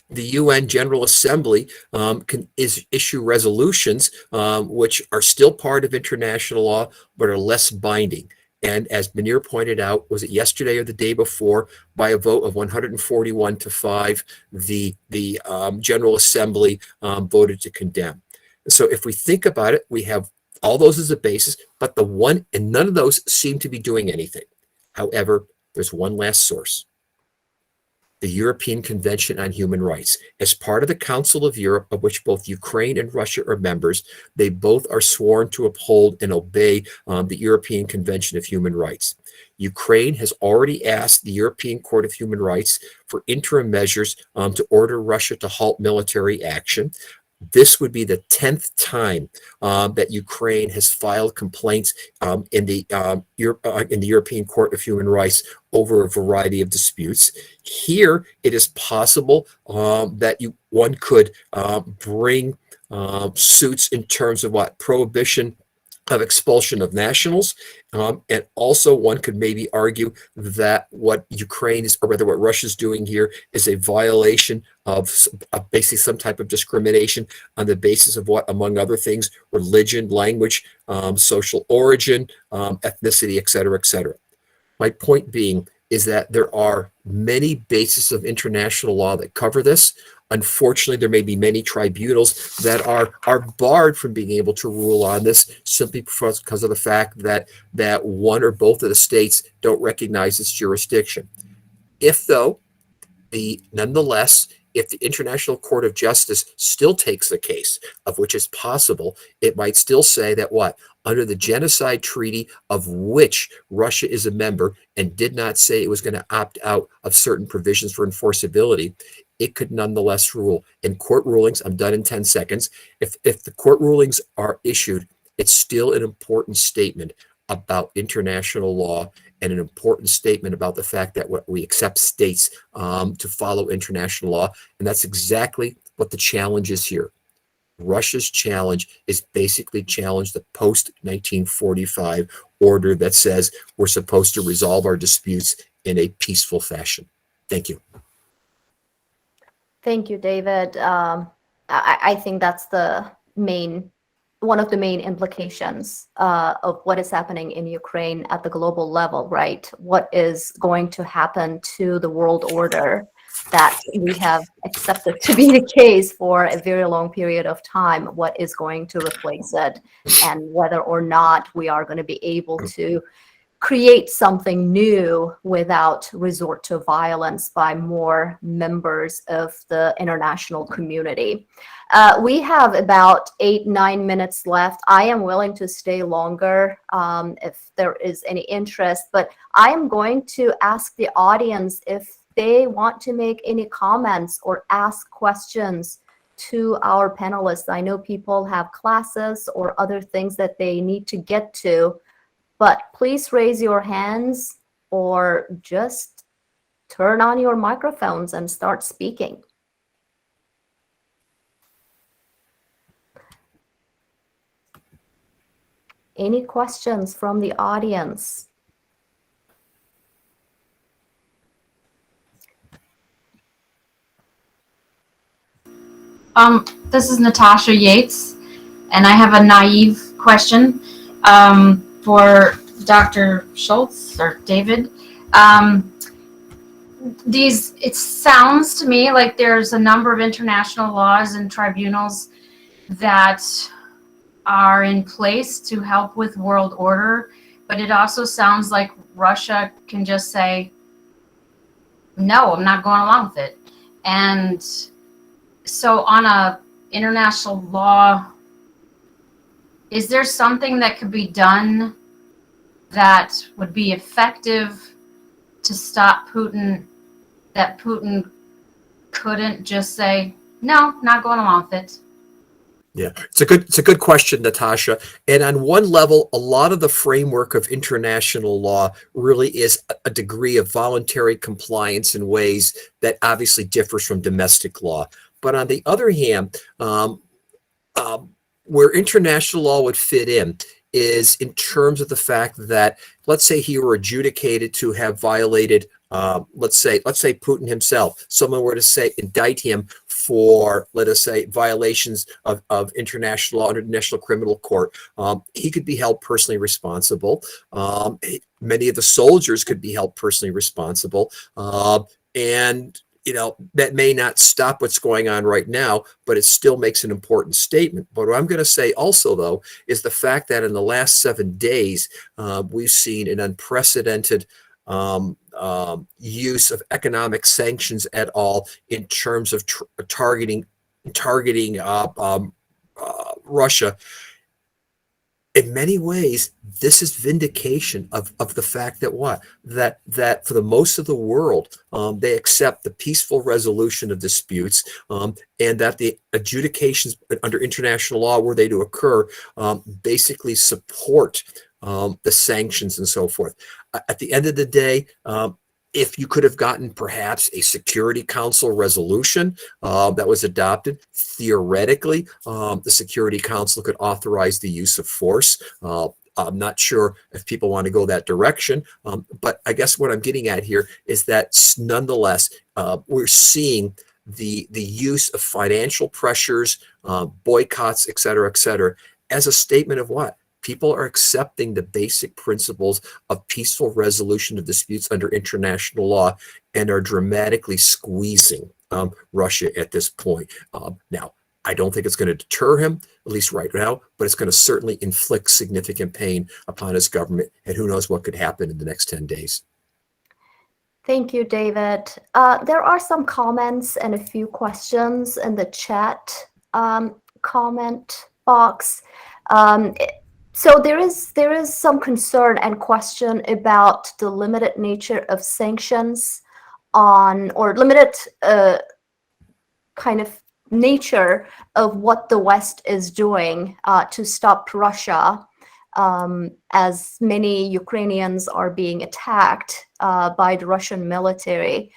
F: the UN General Assembly can issue resolutions which are still part of international law, but are less binding. And as Binnur pointed out, was it yesterday or the day before, by a vote of 141 to 5, the General Assembly voted to condemn. So if we think about it, we have all those as a basis, but none of those seem to be doing anything. However, there's one last source. The European Convention on Human Rights. As part of the Council of Europe, of which both Ukraine and Russia are members, they both are sworn to uphold and obey the European Convention of Human Rights. Ukraine has already asked the European Court of Human Rights for interim measures to order Russia to halt military action. This would be the 10th time that Ukraine has filed complaints in the European Court of Human Rights over a variety of disputes. Here, it is possible that one could bring suits in terms of what? Prohibition of expulsion of nationals. And also one could maybe argue that what Ukraine is, or rather what Russia's doing here, is a violation of basically some type of discrimination on the basis of what, among other things, religion, language, social origin, ethnicity, et cetera, et cetera. My point being is that there are many bases of international law that cover this. Unfortunately, there may be many tribunals that are barred from being able to rule on this simply because of the fact that one or both of the states don't recognize its jurisdiction. Nonetheless, if the International Court of Justice still takes the case, of which is possible, it might still say that what? Under the Genocide Treaty, of which Russia is a member and did not say it was going to opt out of certain provisions for enforceability, it could nonetheless rule. In court rulings, I'm done in 10 seconds, if the court rulings are issued, it's still an important statement about international law and an important statement about the fact that we accept states to follow international law. And that's exactly what the challenge is here. Russia's challenge is basically challenge the post-1945 order that says we're supposed to resolve our disputes in a peaceful fashion. Thank you.
A: Thank you, David. I think that's one of the main implications of what is happening in Ukraine at the global level, right? What is going to happen to the world order that we have accepted to be the case for a very long period of time? What is going to replace it, and whether or not we are going to be able to create something new without resort to violence by more members of the international community. We have about 8-9 minutes left. I am willing to stay longer if there is any interest, but I am going to ask the audience if they want to make any comments or ask questions to our panelists. I know people have classes or other things that they need to get to, but please raise your hands or just turn on your microphones and start speaking. Any questions from the audience?
G: This is Natasha Yates, and I have a naive question for Dr. Schultz or David. It sounds to me like there's a number of international laws and tribunals that are in place to help with world order, but it also sounds like Russia can just say, no, I'm not going along with it. And so on a international law, is there something that could be done that would be effective to stop Putin, that Putin couldn't just say, no, not going along with it?
F: Yeah, it's a good question, Natasha. And on one level, a lot of the framework of international law really is a degree of voluntary compliance in ways that obviously differs from domestic law. But on the other hand, where international law would fit in is in terms of the fact that, let's say he were adjudicated to have violated, let's say Putin himself, someone were to say indict him for, let us say, violations of international law under the International Criminal Court, he could be held personally responsible. Many of the soldiers could be held personally responsible, and that may not stop what's going on right now, but it still makes an important statement. But what I'm going to say also, though, is the fact that in the last 7 days, we've seen an unprecedented use of economic sanctions at all in terms of targeting Russia. In many ways, this is vindication of the fact that that for the most of the world, they accept the peaceful resolution of disputes, and that the adjudications under international law, were they to occur, basically support the sanctions and so forth. At the end of the day, if you could have gotten perhaps a Security Council resolution that was adopted, theoretically, the Security Council could authorize the use of force. I'm not sure if people want to go that direction, but I guess what I'm getting at here is that nonetheless, we're seeing the use of financial pressures, boycotts, et cetera, as a statement of what? People are accepting the basic principles of peaceful resolution of disputes under international law and are dramatically squeezing Russia at this point. Now, I don't think it's going to deter him, at least right now, but it's going to certainly inflict significant pain upon his government, and who knows what could happen in the next 10 days.
A: Thank you, David. There are some comments and a few questions in the chat comment box. So there is some concern and question about the limited nature of sanctions or limited kind of nature of what the West is doing to stop Russia, as many Ukrainians are being attacked by the Russian military.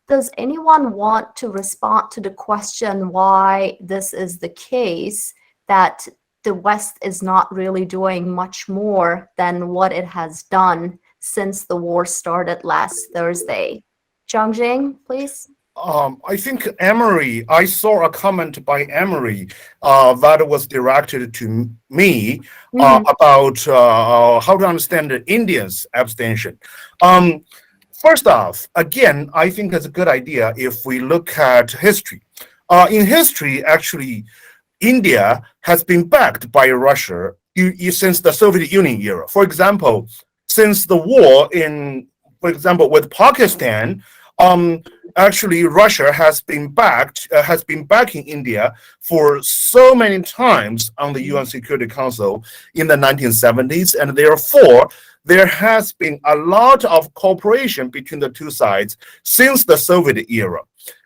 A: Does anyone want to respond to the question why this is the case, that the West is not really doing much more than what it has done since the war started last Thursday? Zhang, please.
E: I think I saw a comment by Emery that was directed to me about how to understand India's abstention. First off, again, I think it's a good idea if we look at history. In history, actually, India has been backed by Russia since the Soviet Union era. For example, since the war with Pakistan, actually Russia has been backing India for so many times on the UN Security Council in the 1970s, and therefore there has been a lot of cooperation between the two sides since the Soviet era.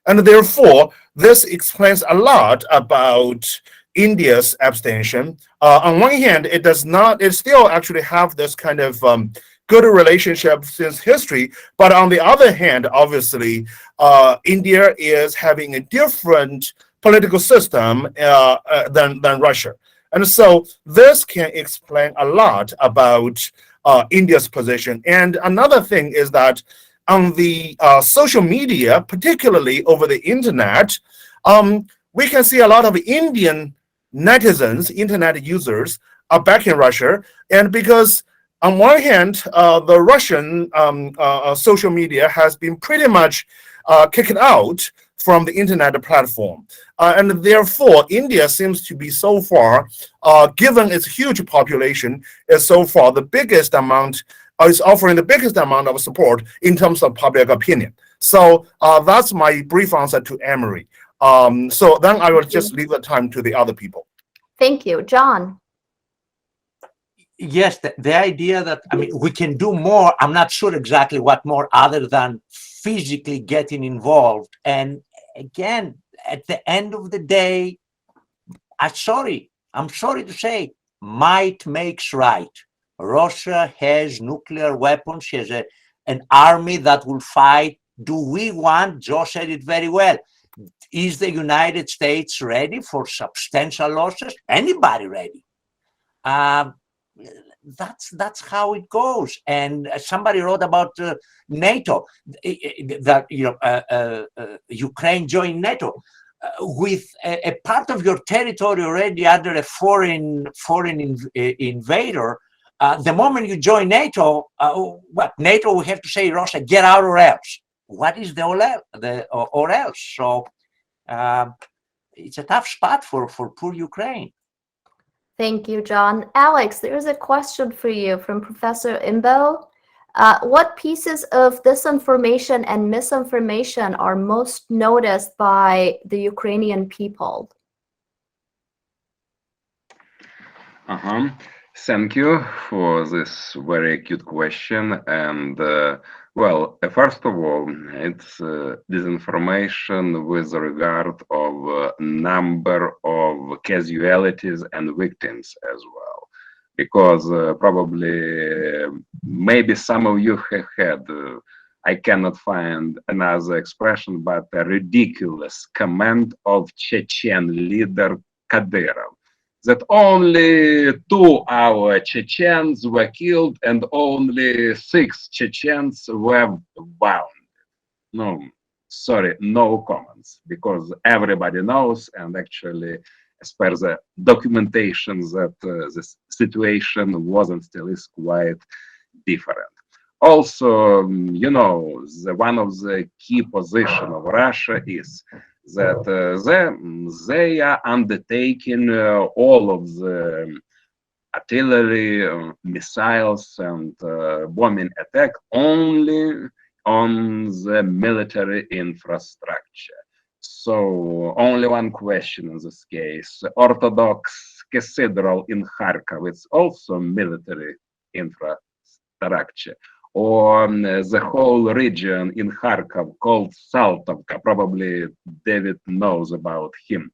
E: And therefore, this explains a lot about India's abstention. On one hand, it still actually have this kind of good relationship since history, but on the other hand, obviously, India is having a different political system than Russia. And so this can explain a lot about India's position. And another thing is that on the social media, particularly over the internet, we can see a lot of Indian netizens, internet users, are backing Russia. And because on one hand, the Russian social media has been pretty much kicked out from the internet platform. And therefore, India seems to be so far, given its huge population, is so far the biggest amount, is offering the biggest amount of support in terms of public opinion. So that's my brief answer to Emery. So then I will just leave the time to the other people.
A: Thank you. John.
D: Yes, the idea that, we can do more, I'm not sure exactly what more other than physically getting involved. And again, at the end of the day, I'm sorry to say, might makes right. Russia has nuclear weapons. She has an army that will fight. Do we want, Joe said it very well, Is the United States ready for substantial losses? Anybody ready? That's how it goes. And somebody wrote about NATO, that Ukraine joined NATO. With a part of your territory already under a foreign invader, the moment you join NATO, what NATO will have to say, Russia, get out or else. What is the or else? So it's a tough spot for poor Ukraine.
A: Thank you, John. Alex, there's a question for you from Professor Imbo. What pieces of disinformation and misinformation are most noticed by the Ukrainian people?
C: Thank you for this very acute question. And well, first of all, it's disinformation with regard of number of casualties and victims as well. Because probably, maybe some of you have had, I cannot find another expression, but a ridiculous comment of Chechen leader Kadyrov, that only 2 our Chechens were killed and only 6 Chechens were bound. No, sorry, no comments, because everybody knows, and actually, as per the documentation, that the situation was and still is quite different. Also, you know, one of the key positions of Russia is that they are undertaking all of the artillery, missiles, and bombing attack only on the military infrastructure. So only one question in this case. Orthodox Cathedral in Kharkov, it's also military infrastructure. Or the whole region in Kharkov called Saltovka, probably David knows about him.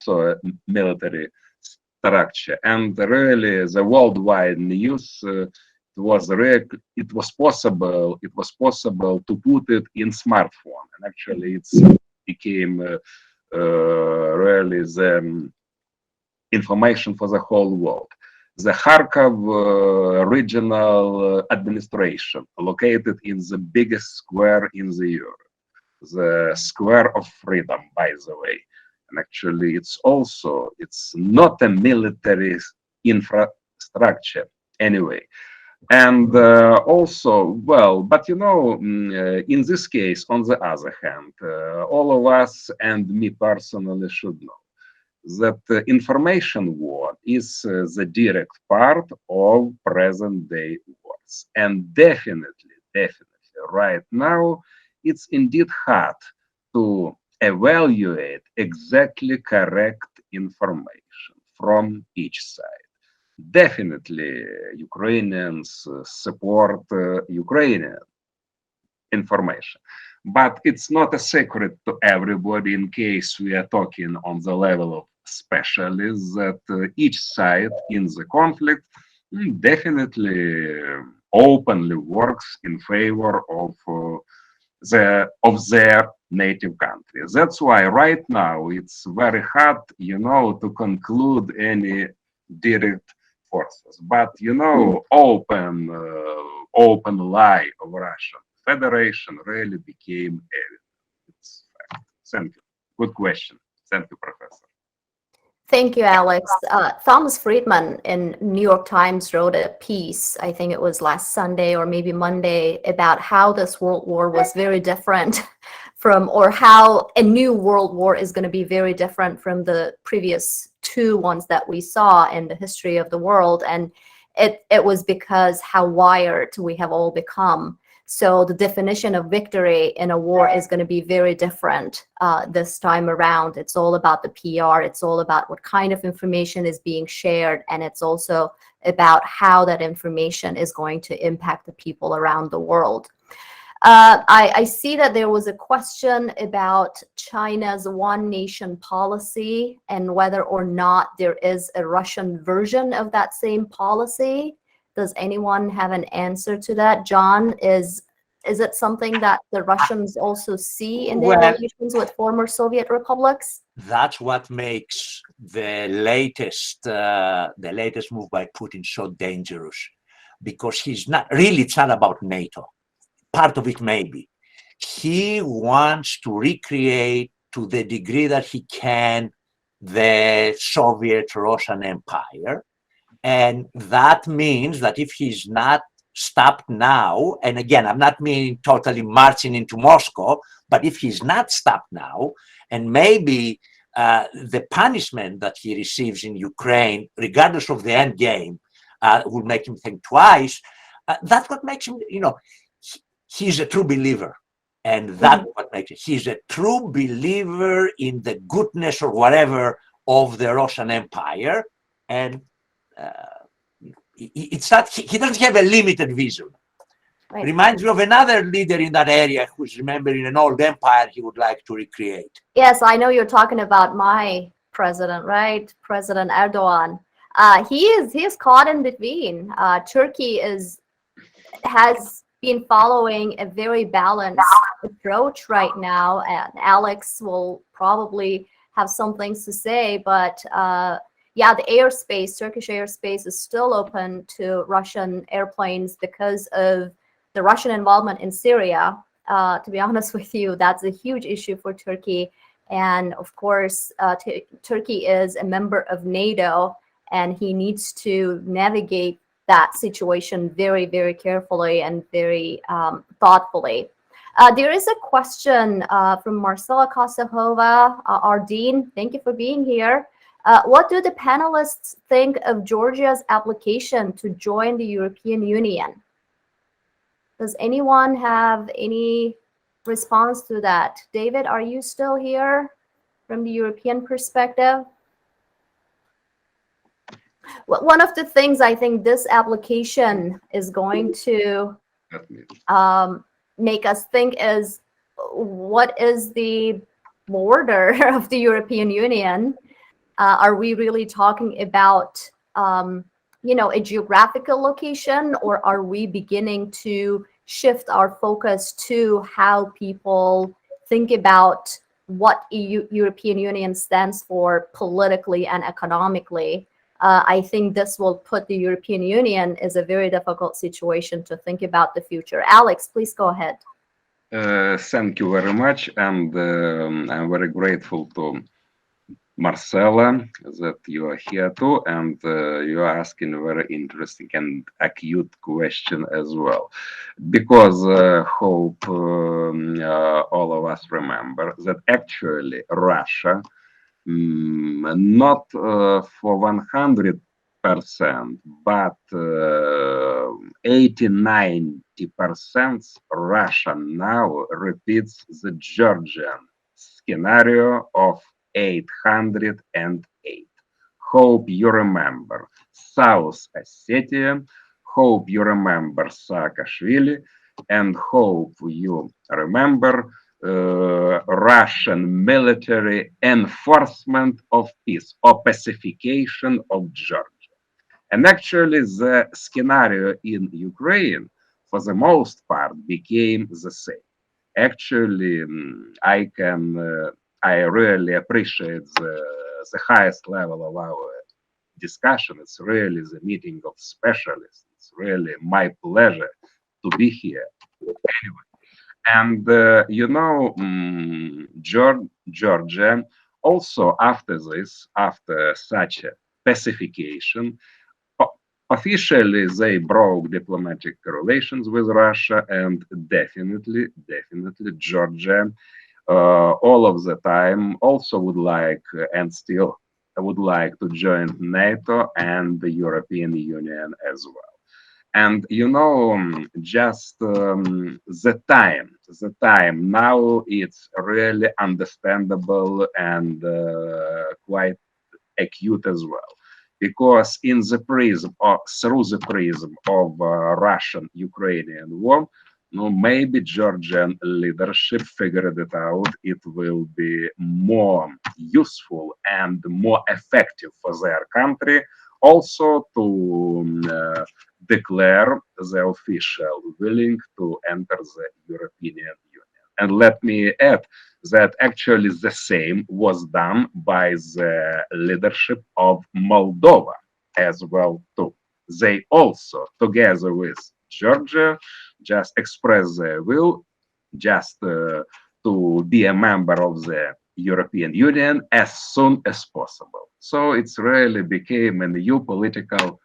C: So military structure. And really the worldwide news, it was possible to put it in smartphone, and actually it became really the information for the whole world. The Kharkov regional administration, located in the biggest square in the Europe, the Square of Freedom, by the way. And actually it's not a military infrastructure anyway. And also, well, but you know, in this case, on the other hand, all of us and me personally should know that information war is the direct part of present day wars. And definitely, right now, it's indeed hard to evaluate exactly correct information from each side. Definitely, Ukrainians support Ukrainian information, but it's not a secret to everybody, in case we are talking on the level of specialists, that each side in the conflict definitely openly works in favor of their native country. That's why right now it's very hard, you know, to conclude any direct forces. But you know, open lie of Russian Federation really became evident. It's fact. Thank you. Good question. Thank you, Professor.
A: Thank you, Alex. Thomas Friedman in New York Times wrote a piece, I think it was last Sunday or maybe Monday, about how this world war was very different from, or how a new world war is going to be very different from the previous 2 ones that we saw in the history of the world. And it was because how wired we have all become. So the definition of victory in a war is going to be very different this time around. It's all about the PR. It's all about what kind of information is being shared. And it's also about how that information is going to impact the people around the world. I see that there was a question about China's one nation policy and whether or not there is a Russian version of that same policy. Does anyone have an answer to that? John, is Is it something that the Russians also see in their
D: Well,
A: relations with former Soviet republics?
D: that's what makes the latest move by Putin so dangerous, because he's not really, it's not about NATO. Part of it maybe. He wants to recreate to the degree that he can the Soviet Russian Empire. And that means that if he's not stopped now, and again, I'm not meaning totally marching into Moscow, but if he's not stopped now, and maybe the punishment that he receives in Ukraine, regardless of the end game, will make him think twice. That's what makes him, he's a true believer. And that's what makes it. He's a true believer in the goodness or whatever of the Russian Empire. And it's not, he doesn't have a limited vision.
A: Right.
D: Reminds me of another leader in that area who's remembering an old empire he would like to recreate.
A: Yes, I know you're talking about my president, right? President Erdogan. He is caught in between. Turkey has been following a very balanced approach right now, and Alex will probably have some things to say, but yeah, the airspace, Turkish airspace is still open to Russian airplanes because of the Russian involvement in Syria. To be honest with you, that's a huge issue for Turkey. And of course, Turkey is a member of NATO, and he needs to navigate that situation very, very carefully and very thoughtfully. There is a question from Marcela Kosahova. Our dean, thank you for being here. What do the panelists think of Georgia's application to join the European Union? Does anyone have any response to that? David, are you still here from the European perspective? Well, one of the things I think this application is going to make us think is, what is the border of the European Union? Are we really talking about, a geographical location, or are we beginning to shift our focus to how people think about what European Union stands for politically and economically? I think this will put the European Union in a very difficult situation to think about the future. Alex, please go ahead.
C: Thank you very much, and I'm very grateful to Marcela that you are here too, and you are asking a very interesting and acute question as well, because hope all of us remember that actually Russia, not for 100%, but 80–90% Russia now repeats the Georgian scenario of 808. Hope you remember South Ossetia, hope you remember Saakashvili, and hope you remember Russian military enforcement of peace or pacification of Georgia. And actually the scenario in Ukraine, for the most part, became the same. Actually, I really appreciate the highest level of our discussion. It's really the meeting of specialists. It's really my pleasure to be here. Anyway, and Georgia also after such a pacification, officially they broke diplomatic relations with Russia, and definitely Georgia all of the time also would like and still would like to join NATO and the European Union as well. And just the time now, it's really understandable and quite acute as well, because in the prism or through the prism of Russian-Ukrainian war, maybe Georgian leadership figured it out. It will be more useful and more effective for their country also to declare the official willing to enter the European Union. And let me add that actually the same was done by the leadership of Moldova as well too. They also, together with Georgia, just expressed their will just to be a member of the European Union as soon as possible. So it's really became a new political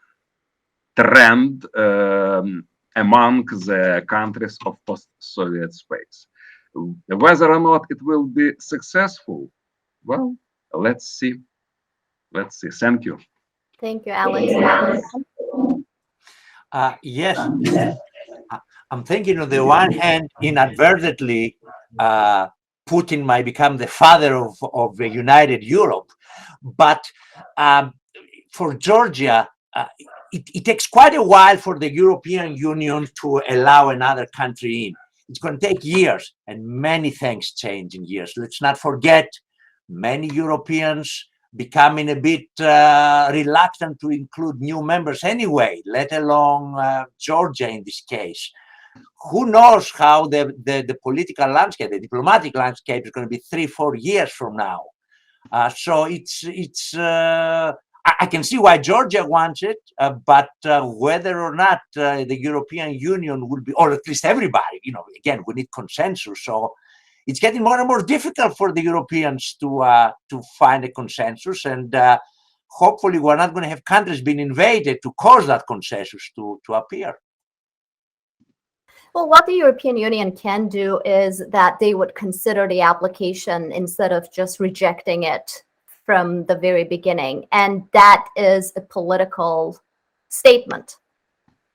C: trend among the countries of post-Soviet space. Whether or not it will be successful, well, let's see. Let's see. Thank you.
A: Thank you, Alex.
D: Yes, I'm thinking on the one hand, inadvertently, Putin might become the father of the United Europe, but for Georgia, it takes quite a while for the European Union to allow another country in. It's going to take years, and many things change in years. Let's not forget, many Europeans becoming a bit reluctant to include new members anyway, let alone Georgia in this case. Who knows how the political landscape, the diplomatic landscape is going to be 3-4 years from now. So I can see why Georgia wants it, but whether or not the European Union will be, or at least everybody, again, we need consensus. So it's getting more and more difficult for the Europeans to find a consensus, and hopefully we're not going to have countries being invaded to cause that consensus to appear.
A: Well, what the European Union can do is that they would consider the application instead of just rejecting it from the very beginning. And that is a political statement.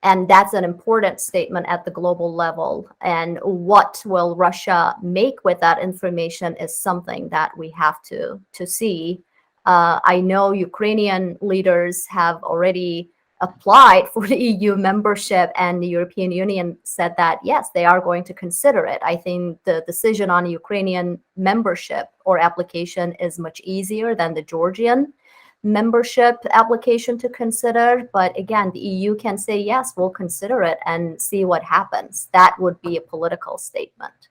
A: And that's an important statement at the global level. And what will Russia make with that information is something that we have to see. I know Ukrainian leaders have already applied for the EU membership, and the European Union said that, yes, they are going to consider it. I think the decision on Ukrainian membership or application is much easier than the Georgian membership application to consider. But again, the EU can say, yes, we'll consider it and see what happens. That would be a political statement.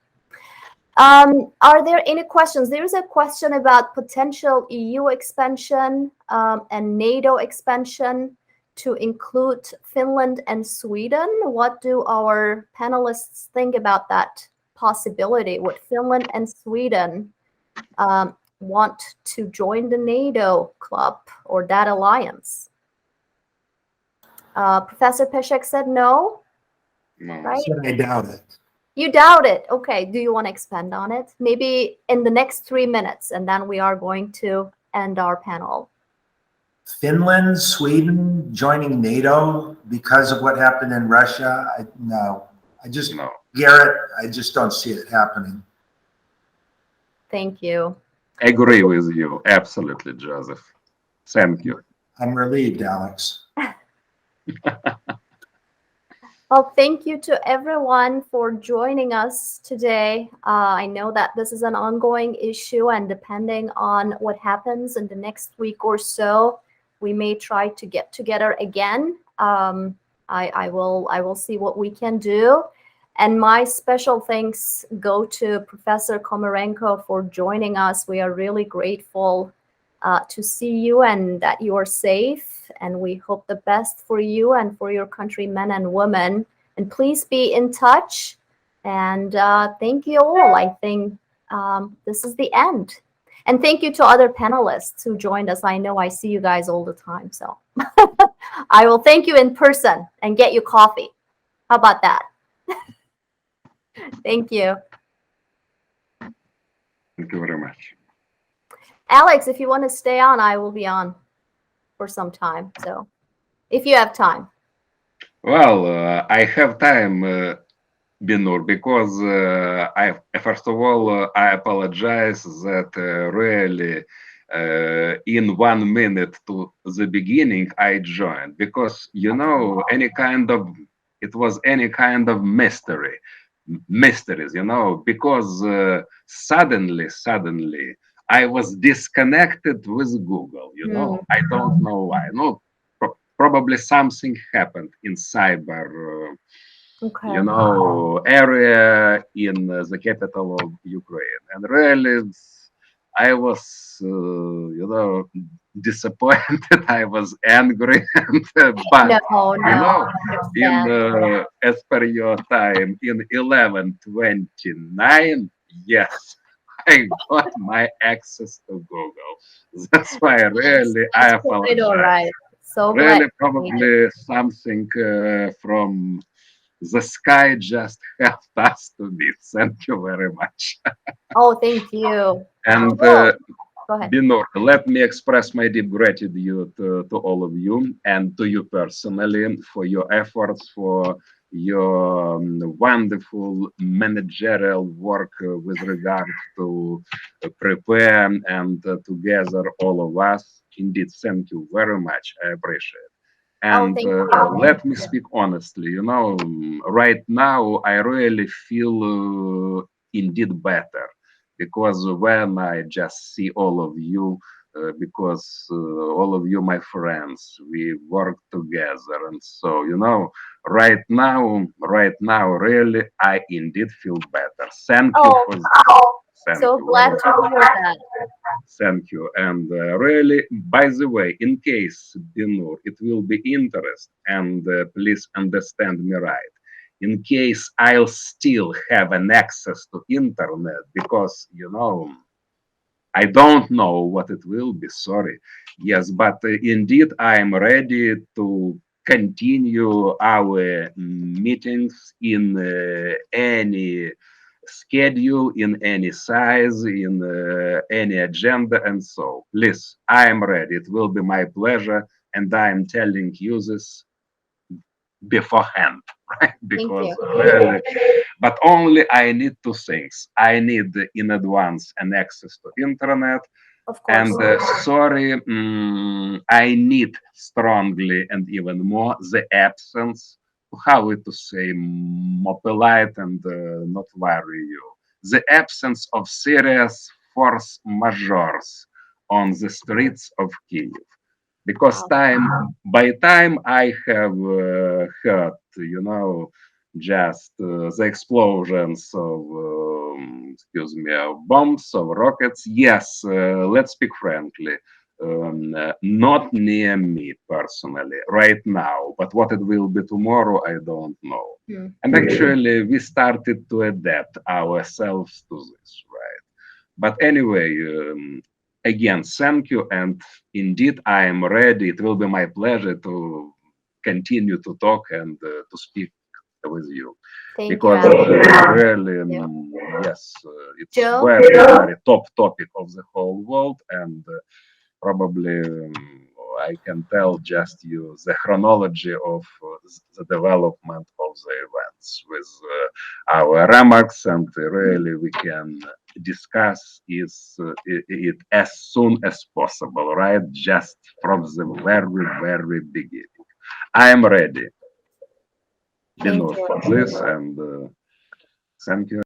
A: Are there any questions? There is a question about potential EU expansion and NATO expansion to include Finland and Sweden. What do our panelists think about that possibility? Would Finland and Sweden want to join the NATO club or that alliance? Professor Peschek said no.
C: No.
A: Right?
B: I doubt it.
A: You doubt it. Okay. Do you want to expand on it? Maybe in the next 3 minutes, and then we are going to end our panel.
B: Finland, Sweden joining NATO because of what happened in Russia? No. Garrett, I just don't see it happening.
A: Thank you.
C: Agree with you. Absolutely, Joseph. Thank you.
B: I'm relieved, Alex.
A: Well, thank you to everyone for joining us today. I know that this is an ongoing issue, and depending on what happens in the next week or so, we may try to get together again. I will see what we can do. And my special thanks go to Professor Komarenko for joining us. We are really grateful to see you and that you are safe. And we hope the best for you and for your countrymen and women. And please be in touch. And thank you all. I think this is the end. And thank you to other panelists who joined us. I know I see you guys all the time. So I will thank you in person and get you coffee. How about that? Thank you.
C: Thank you very much.
A: Alex, if you want to stay on, I will be on for some time. So if you have time.
C: Well, I have time, Binnur, because first of all, I apologize that really in 1 minute to the beginning I joined, because it was any kind of mysteries, because suddenly I was disconnected with Google, I don't know why. No, probably something happened in cyber,
A: Okay.
C: you know, area in the capital of Ukraine. And really, I was, you know, disappointed. I was angry. But,
A: No,
C: you
A: no,
C: know,
A: I
C: in
A: understand.
C: as per your time, in 11:29, yes, I got my access to Google. That's why really I
A: That's quite all
C: apologize.
A: right. So glad
C: Really,
A: you made it.
C: probably something from the sky just helped us to meet. Thank you very much.
A: Oh, thank you.
C: And
A: Well, go ahead.
C: Binnur, let me express my deep gratitude to all of you and to you personally for your efforts, for your wonderful managerial work with regard to prepare and to gather all of us. Indeed, thank you very much. I appreciate.
A: Oh,
C: And
A: thank you.
C: let me speak honestly, you know, right now I really feel indeed better because when I just see all of you, because all of you, my friends, we work together, and so you know, right now, really, I indeed feel better. Thank you
A: Oh,
C: for this. Thank
A: so
C: you
A: glad
C: very
A: to
C: much.
A: hear that.
C: Thank you. And really, by the way, in case, Binnur, it will be interest, and please understand me right. In case I'll still have an access to internet, because you know, I don't know what it will be. Sorry. Yes, but indeed, I am ready to continue our meetings in any schedule, in any size, in any agenda, and so. Please, I am ready. It will be my pleasure, and I am telling you this beforehand, right?
A: Thank
C: Because
A: you.
C: really, but only I need two things. I need in advance an access to internet,
A: Of course.
C: and sorry, I need strongly and even more the absence, how to say, more polite and not worry you, the absence of serious force majeures on the streets of Kyiv. Because
A: Wow.
C: time I have heard, you know, just the explosions of, excuse me, of bombs, of rockets. Yes, let's speak frankly. Not near me personally right now, but what it will be tomorrow, I don't know.
A: Hmm.
C: And actually, we started to adapt ourselves to this, right? But anyway, again, thank you. And indeed, I am ready. It will be my pleasure to continue to talk and to speak with you.
A: Thank you,
C: Because
A: Alex.
C: really,
A: Yeah.
C: yes, it's
A: Joe?
C: very, very top topic of the whole world. And probably I can tell just you the chronology of the development of the events with our remarks, and really we can discuss it as soon as possible, right? Just from the very, very beginning. I am ready,
A: Thank
C: Binnur,
A: you.
C: for this, and thank you.